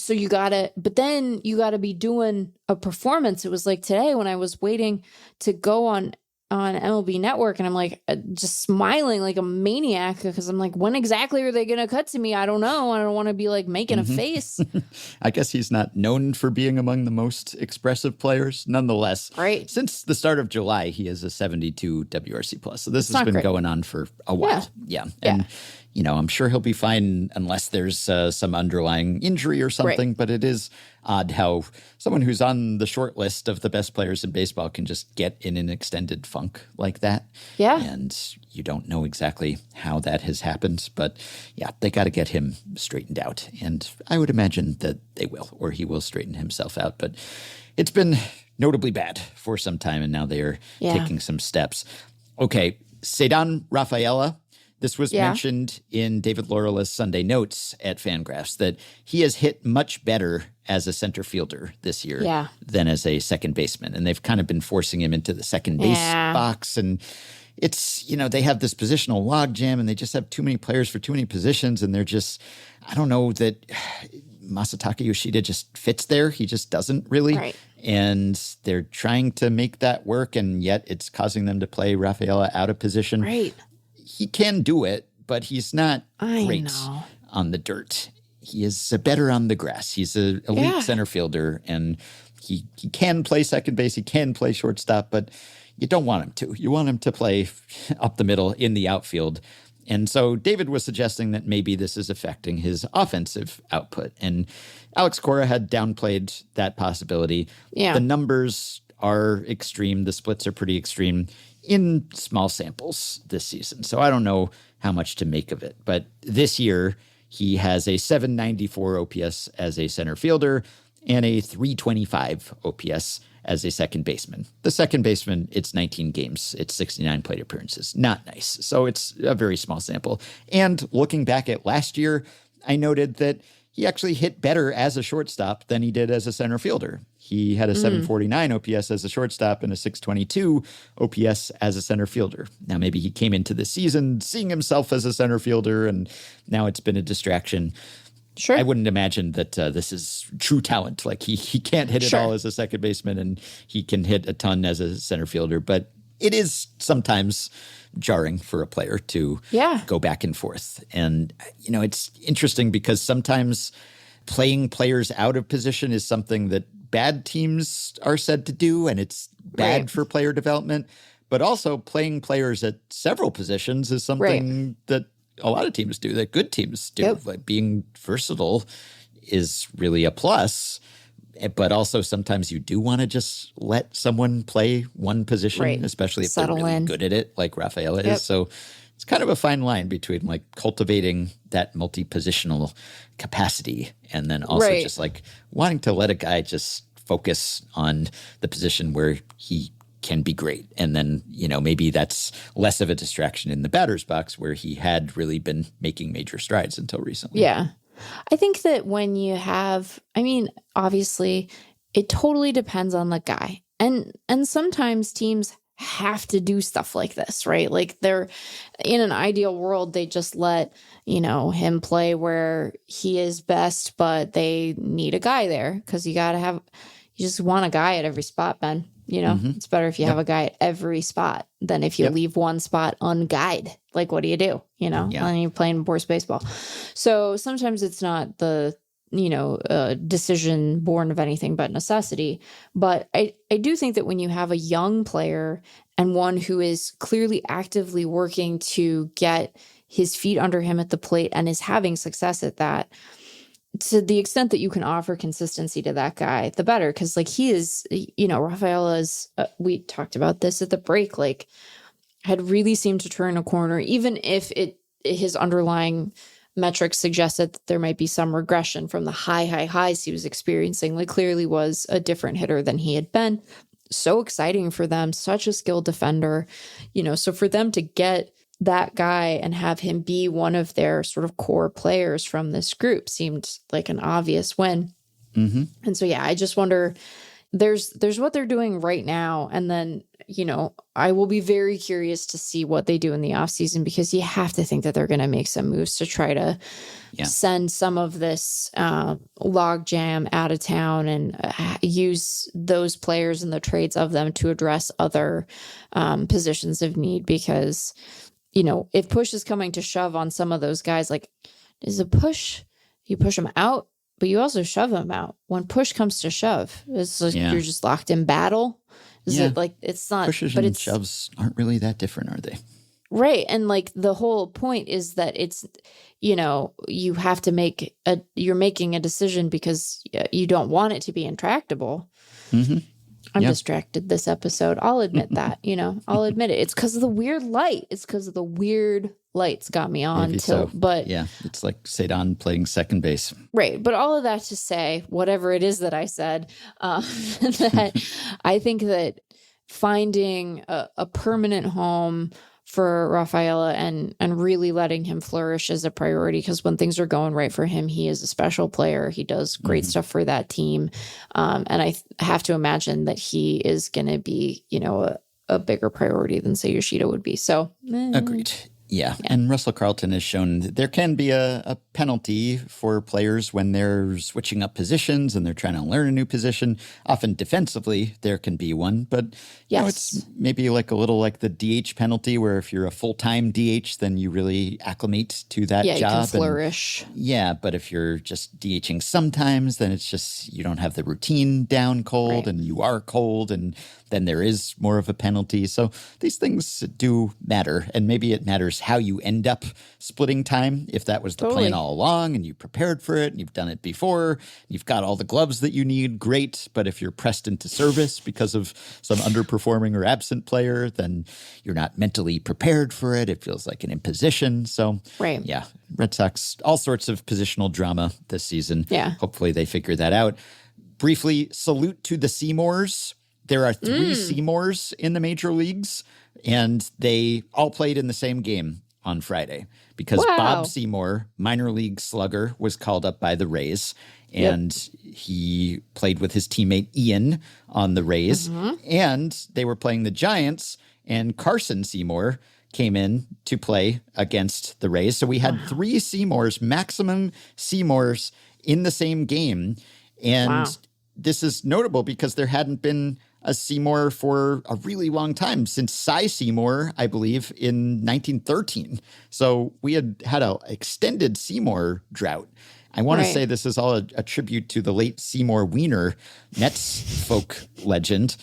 you gotta, but then you gotta be doing a performance. It was like today when I was waiting to go on MLB Network, and I'm like just smiling like a maniac because I'm like, when exactly are they going to cut to me? I don't know. I don't want to be like making a face. I guess he's not known for being among the most expressive players. Nonetheless, right. Since the start of July, he has a 72 WRC plus. So this has been going on for a while. Yeah. And I'm sure he'll be fine unless there's some underlying injury or something. Right. But it is odd how someone who's on the short list of the best players in baseball can just get in an extended funk like that. Yeah. And you don't know exactly how that has happened. But they got to get him straightened out. And I would imagine that they will, or he will straighten himself out. But it's been notably bad for some time, and now they're taking some steps. Okay, Ceddanne Rafaela. This was mentioned in David Laurela's Sunday Notes at FanGraphs that he has hit much better as a center fielder this year than as a second baseman. And they've kind of been forcing him into the second base box. And it's, they have this positional logjam, and they just have too many players for too many positions. And they're just, I don't know that Masataka Yoshida just fits there. He just doesn't really. Right. And they're trying to make that work, and yet it's causing them to play Rafaela out of position. Right. He can do it, but he's not great on the dirt. He is better on the grass. He's an elite center fielder, and he can play second base. He can play shortstop, but you don't want him to. You want him to play up the middle in the outfield. And so David was suggesting that maybe this is affecting his offensive output. And Alex Cora had downplayed that possibility. Yeah. The numbers are extreme. The splits are pretty extreme in small samples this season. So I don't know how much to make of it. But this year, he has a 794 OPS as a center fielder and a 325 OPS as a second baseman. The second baseman, it's 19 games. It's 69 plate appearances. Not nice. So it's a very small sample. And looking back at last year, I noted that he actually hit better as a shortstop than he did as a center fielder. He had a 749 OPS as a shortstop and a 622 OPS as a center fielder. Now, maybe he came into the season seeing himself as a center fielder, and now it's been a distraction. Sure. I wouldn't imagine that this is true talent. Like he can't hit it all as a second baseman, and he can hit a ton as a center fielder. But it is sometimes jarring for a player to go back and forth. And, it's interesting because sometimes playing players out of position is something that bad teams are said to do, and it's bad for player development. But also playing players at several positions is something that a lot of teams do, that good teams do. Yep. Like being versatile is really a plus. But also sometimes you do want to just let someone play one position, especially if they're really good at it, like Rafaela is. So it's kind of a fine line between like cultivating that multi-positional capacity and then also just like wanting to let a guy just focus on the position where he can be great. And then, maybe that's less of a distraction in the batter's box where he had really been making major strides until recently. Yeah. I think that when you have, obviously it totally depends on the guy. And sometimes teams have to do stuff like this, right? Like they're in an ideal world, they just let, him play where he is best, but they need a guy there because you just want a guy at every spot, Ben. It's better if you have a guy at every spot than if you leave one spot unguided. Like, what do? And you're playing horse baseball. So sometimes it's not the, decision born of anything but necessity. But I do think that when you have a young player and one who is clearly actively working to get his feet under him at the plate and is having success at that, to the extent that you can offer consistency to that guy, the better. Because like he is, Rafaela is. We talked about this at the break. Like, had really seemed to turn a corner, even if his underlying metrics suggested that there might be some regression from the high highs he was experiencing. Like, clearly was a different hitter than he had been. So exciting for them, such a skilled defender, so for them to get that guy and have him be one of their sort of core players from this group seemed like an obvious win. Mm-hmm. And so, I just wonder, there's what they're doing right now. And then, I will be very curious to see what they do in the offseason, because you have to think that they're going to make some moves to try to send some of this log jam out of town and use those players and the trades of them to address other positions of need. Because, if push is coming to shove on some of those guys, like, is a push, you push them out, but you also shove them out. When push comes to shove, it's like you're just locked in battle. Is it like, it's not, pushes but and shoves aren't really that different, are they? Right. And like the whole point is that it's, you have to you're making a decision because you don't want it to be intractable. Mm-hmm. I'm distracted this episode. I'll admit that, I'll admit it. It's because of the weird light. It's because of the weird lights got me on. But yeah, it's like Sedan playing second base. Right. But all of that to say, whatever it is that I said, that I think that finding a permanent home for Rafaela and really letting him flourish is a priority, because when things are going right for him, he is a special player. He does great stuff for that team. And I have to imagine that he is going to be, a bigger priority than, say, Yoshida would be. So agreed. Yeah. And Russell Carlton has shown that there can be a penalty for players when they're switching up positions and they're trying to learn a new position. Often defensively, there can be one. But it's maybe like a little like the DH penalty, where if you're a full-time DH, then you really acclimate to that job. Yeah, you can flourish. But if you're just DHing sometimes, then it's just you don't have the routine down cold, and you are cold, and then there is more of a penalty. So these things do matter, and maybe it matters how you end up splitting time. If that was the plan all along and you prepared for it and you've done it before, you've got all the gloves that you need, great. But if you're pressed into service because of some underperforming or absent player, then you're not mentally prepared for it. It feels like an imposition. So Red Sox, all sorts of positional drama this season. Yeah. Hopefully they figure that out. Briefly, salute to the Seymours. There are 3 Seymours in the major leagues, and they all played in the same game on Friday, because Bob Seymour, minor league slugger, was called up by the Rays, and he played with his teammate Ian on the Rays, and they were playing the Giants, and Carson Seymour came in to play against the Rays. So we had 3 Seymours, maximum Seymours, in the same game, and this is notable because there hadn't been a Seymour for a really long time, since Cy Seymour, I believe, in 1913. So we had an extended Seymour drought. I want to say this is all a tribute to the late Seymour Wiener, Mets folk legend.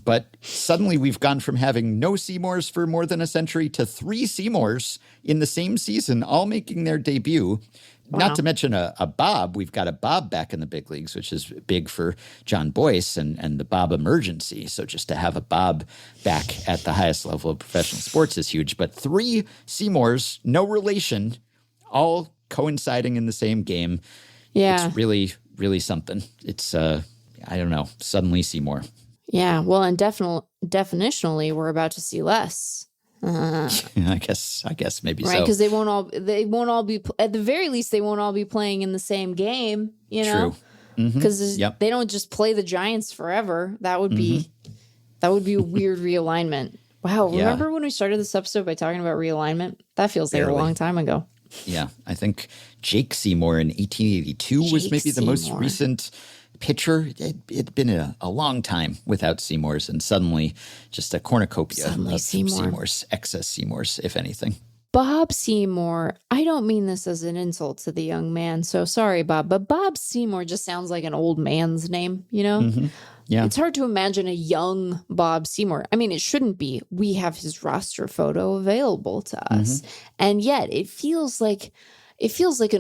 But suddenly we've gone from having no Seymours for more than a century to 3 Seymours in the same season, all making their debut. Not to mention a Bob. We've got a Bob back in the big leagues, which is big for John Boyce and the Bob emergency. So just to have a Bob back at the highest level of professional sports is huge. But 3 Seymours, no relation, all coinciding in the same game. Yeah. It's really, really something. It's, I don't know, suddenly Seymour. Yeah. Well, and definitionally, we're about to see less. I guess maybe right, so. because they won't all be at the very least they won't all be playing in the same game. True. Because they don't just play the Giants forever. That would be a weird realignment. Wow, remember when we started this episode by talking about realignment? That feels like a long time ago. Yeah, I think Jake Seymour in 1882 was maybe the most recent pitcher. It'd been a long time without Seymours, and suddenly just a cornucopia of Seymours, excess Seymours, if anything. Bob Seymour, I don't mean this as an insult to the young man, so sorry, Bob, but Bob Seymour just sounds like an old man's name, Yeah. It's hard to imagine a young Bob Seymour. I mean, it shouldn't be. We have his roster photo available to us. And yet it feels like it feels like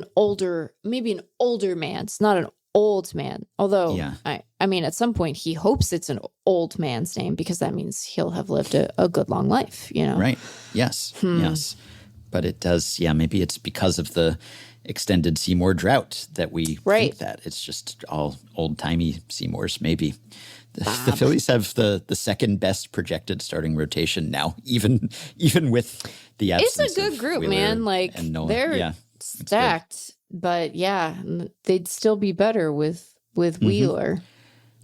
maybe an older man. It's not an old man. Although, I mean, at some point he hopes it's an old man's name because that means he'll have lived a good long life, Right. Yes. Yes. But it does, maybe it's because of the extended Seymour drought that we think that. It's just all old-timey Seymours, maybe. The Phillies have the second best projected starting rotation now, even with the absence. It's a good group, Wheeler man. Like they're stacked, but they'd still be better with Wheeler.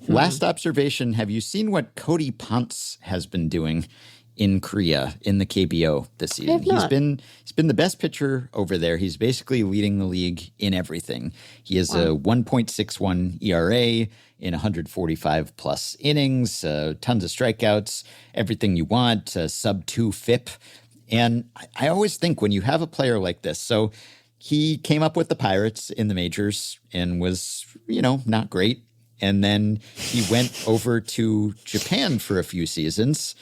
Last observation: have you seen what Cody Ponce has been doing in Korea in the KBO this season? He's been the best pitcher over there. He's basically leading the league in everything. He has a 1.61 ERA in 145 plus innings, tons of strikeouts, everything you want, sub 2 FIP. And I always think when you have a player like this, so he came up with the Pirates in the majors and was, not great. And then he went over to Japan for a few seasons.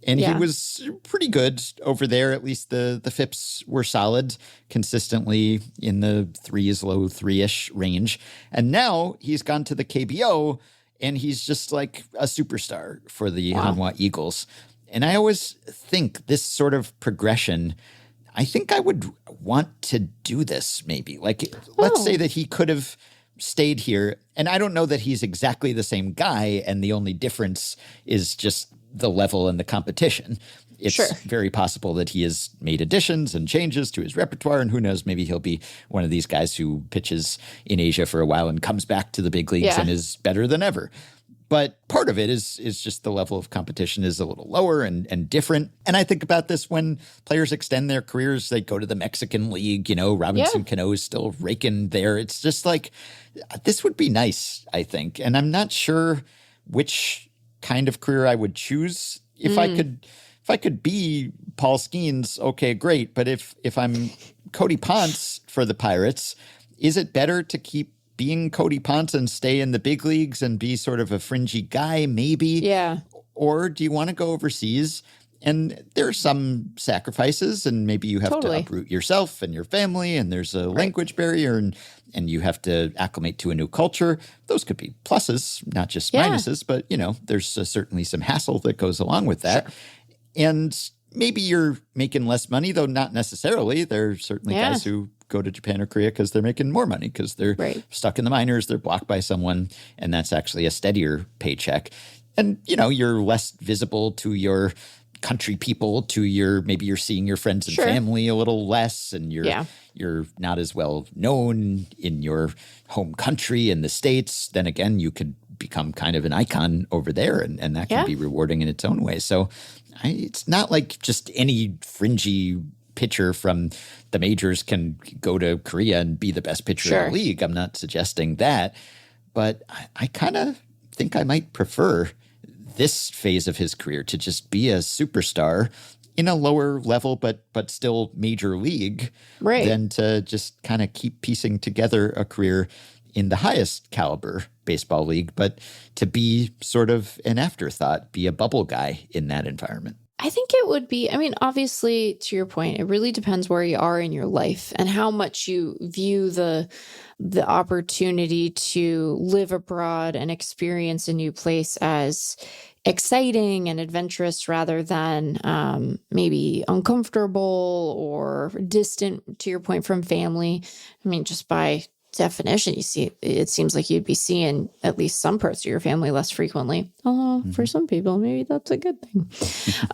And he was pretty good over there. At least the FIPS were solid, consistently in the low 3-ish range. And now he's gone to the KBO, and he's just like a superstar for the Hanwha Eagles. And I always think this sort of progression, I think I would want to do this maybe. Like, let's say that he could have stayed here. And I don't know that he's exactly the same guy, and the only difference is just the level and the competition. It's very possible that he has made additions and changes to his repertoire, and who knows, maybe he'll be one of these guys who pitches in Asia for a while and comes back to the big leagues and is better than ever. But part of it is just the level of competition is a little lower and different. And I think about this when players extend their careers, they go to the Mexican League, Robinson Cano is still raking there. It's just like, this would be nice, I think. And I'm not sure which kind of career I would choose. If I could be Paul Skeens, okay, great. But if I'm Cody Ponce for the Pirates, is it better to keep being Cody Ponce and stay in the big leagues and be sort of a fringy guy, maybe? Yeah. Or do you want to go overseas? And there are some sacrifices, and maybe you have to uproot yourself and your family, and there's a language barrier, and you have to acclimate to a new culture. Those could be pluses, not just minuses, but, there's certainly some hassle that goes along with that. Sure. And maybe you're making less money, though not necessarily. There are certainly guys who go to Japan or Korea because they're making more money, because they're stuck in the minors, they're blocked by someone, and that's actually a steadier paycheck. And, you're less visible to your country people, maybe you're seeing your friends and family a little less, and you're not as well known in your home country in the States. Then again, you could become kind of an icon over there, and that can be rewarding in its own way. So it's not like just any fringy pitcher from the majors can go to Korea and be the best pitcher in the league. I'm not suggesting that, but I kind of think I might prefer this phase of his career to just be a superstar in a lower level, but still major league, than to just kind of keep piecing together a career in the highest caliber baseball league, but to be sort of an afterthought, be a bubble guy in that environment. I think it would be, obviously, to your point, it really depends where you are in your life and how much you view the opportunity to live abroad and experience a new place as exciting and adventurous rather than maybe uncomfortable or distant, to your point, from family. Just by definition, it seems like you'd be seeing at least some parts of your family less frequently. Although for some people, maybe that's a good thing.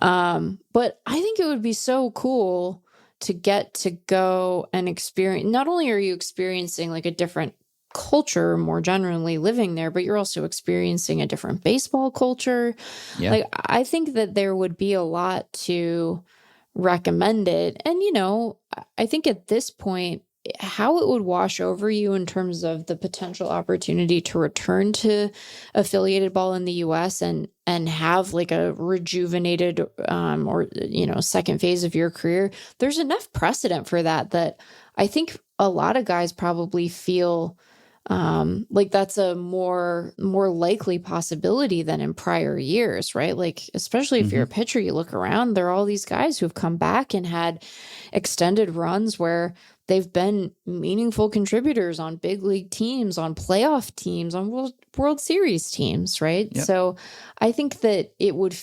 But I think it would be so cool to get to go and experience. Not only are you experiencing like a different culture more generally living there, but you're also experiencing a different baseball culture. Yeah. Like, I think that there would be a lot to recommend it. And, I think at this point, how it would wash over you in terms of the potential opportunity to return to affiliated ball in the U.S. and have like a rejuvenated or second phase of your career. There's enough precedent for that I think a lot of guys probably feel like that's a more likely possibility than in prior years, right? Like, especially if you're a pitcher, you look around, there are all these guys who have come back and had extended runs where they've been meaningful contributors on big league teams, on playoff teams, on World Series teams, right? Yep. So I think that it would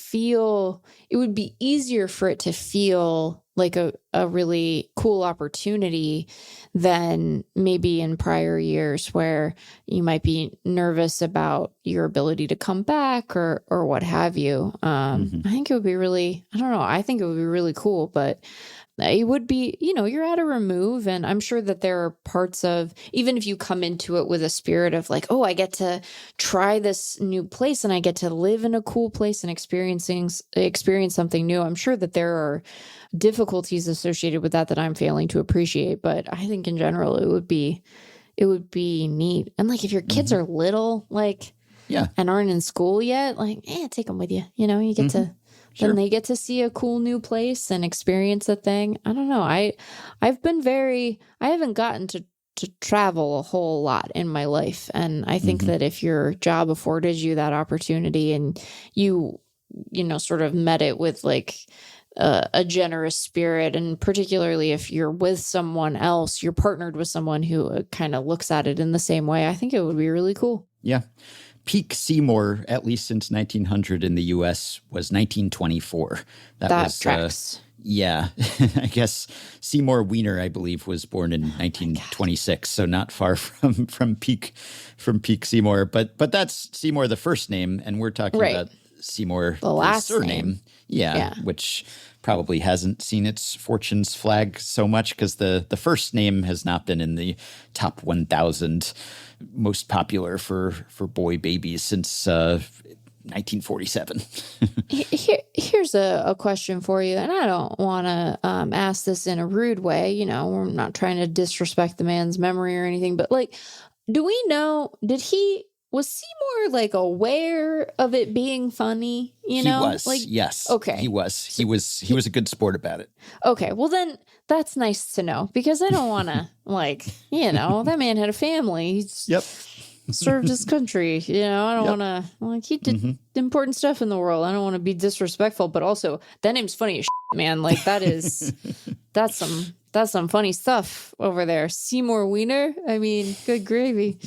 be easier for it to feel like a really cool opportunity than maybe in prior years where you might be nervous about your ability to come back or what have you. I think it would be really, I don't know, I think it would be really cool, but it would be, you're at a remove, and I'm sure that there are parts of, even if you come into it with a spirit of like, oh, I get to try this new place and I get to live in a cool place and experience something new. I'm sure that there are difficulties associated with that I'm failing to appreciate, but I think in general it would be neat. And like if your kids are little, like, and aren't in school yet, like, take them with you. You get to. Then they get to see a cool new place and experience a thing. I don't know. I haven't gotten to travel a whole lot in my life. And I think that if your job afforded you that opportunity and you sort of met it with like a generous spirit, and particularly if you're with someone else, you're partnered with someone who kind of looks at it in the same way, I think it would be really cool. Yeah. Peak Seymour, at least since 1900 in the U.S., was 1924. That was, tracks. Yeah. I guess Seymour Wiener, I believe, was born in 1926, so not far from peak Seymour. But that's Seymour, the first name, and we're talking about Seymour, the last surname. Name. Yeah, which probably hasn't seen its fortunes flag so much because the first name has not been in the top 1,000 most popular for boy babies since 1947. Here's a question for you, and I don't want to ask this in a rude way. We're not trying to disrespect the man's memory or anything, but like, do we know, was Seymour like aware of it being funny? He was, like, yes. Okay. He was. He was a good sport about it. Okay. Well, then that's nice to know, because I don't want to that man had a family. He's served his country. I don't want to, he did important stuff in the world. I don't want to be disrespectful, but also that name's funny as shit, man. Like that's some funny stuff over there. Seymour Wiener. I mean, good gravy.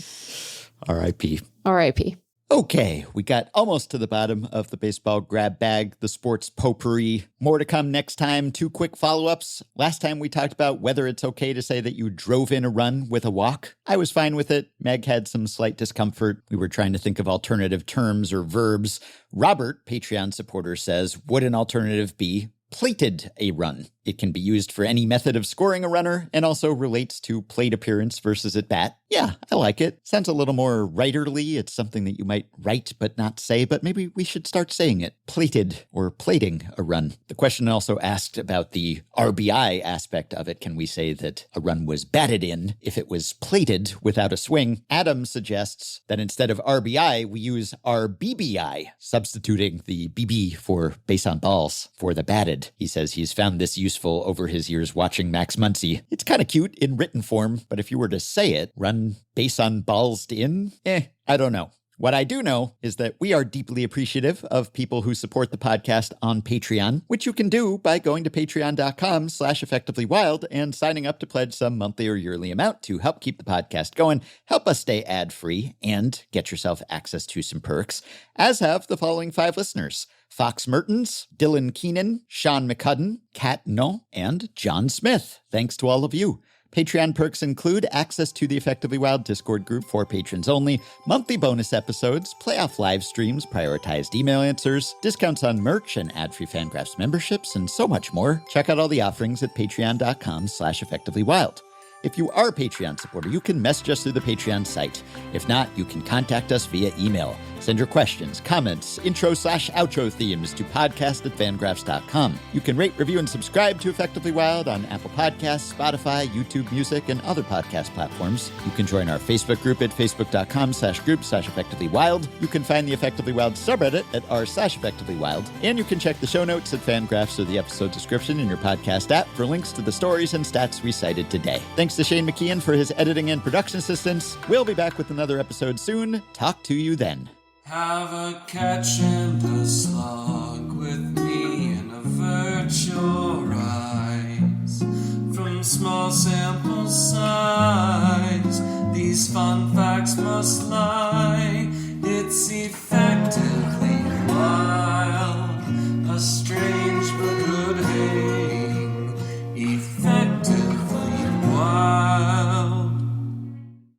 R.I.P. R.I.P. Okay, we got almost to the bottom of the baseball grab bag, the sports potpourri. More to come next time. 2 quick follow-ups. Last time we talked about whether it's okay to say that you drove in a run with a walk. I was fine with it. Meg had some slight discomfort. We were trying to think of alternative terms or verbs. Robert, Patreon supporter, says, would an alternative be plated a run? It can be used for any method of scoring a runner and also relates to plate appearance versus at bat. Yeah, I like it. Sounds a little more writerly. It's something that you might write but not say, but maybe we should start saying it. Plated or plating a run. The question also asked about the RBI aspect of it. Can we say that a run was batted in if it was plated without a swing? Adam suggests that instead of RBI, we use RBBI, substituting the BB for base on balls for the batted. He says he's found this useful over his years watching Max Muncy. It's kind of cute in written form, but if you were to say it, run base on balls in, I don't know. What I do know is that we are deeply appreciative of people who support the podcast on Patreon, which you can do by going to patreon.com/effectivelywild and signing up to pledge some monthly or yearly amount to help keep the podcast going, help us stay ad-free, and get yourself access to some perks, as have the following 5 listeners: Fox Mertens, Dylan Keenan, Sean McCudden, Kat No, and John Smith. Thanks to all of you. Patreon perks include access to the Effectively Wild Discord group for patrons only, monthly bonus episodes, playoff live streams, prioritized email answers, discounts on merch and ad-free FanGraphs memberships, and so much more. Check out all the offerings at patreon.com/effectivelywild. If you are a Patreon supporter, you can message us through the Patreon site. If not, you can contact us via email. Send your questions, comments, intro/outro themes to podcast@fangraphs.com. You can rate, review, and subscribe to Effectively Wild on Apple Podcasts, Spotify, YouTube Music, and other podcast platforms. You can join our Facebook group at facebook.com/group/effectivelywild. You can find the Effectively Wild subreddit at r/effectivelywild. And you can check the show notes at FanGraphs or the episode description in your podcast app for links to the stories and stats we cited today. Thanks to Shane McKeon for his editing and production assistance. We'll be back with another episode soon. Talk to you then. Have a catch and a slog with me in a virtual rise from small sample size. These fun facts must lie. It's effectively wild, a strange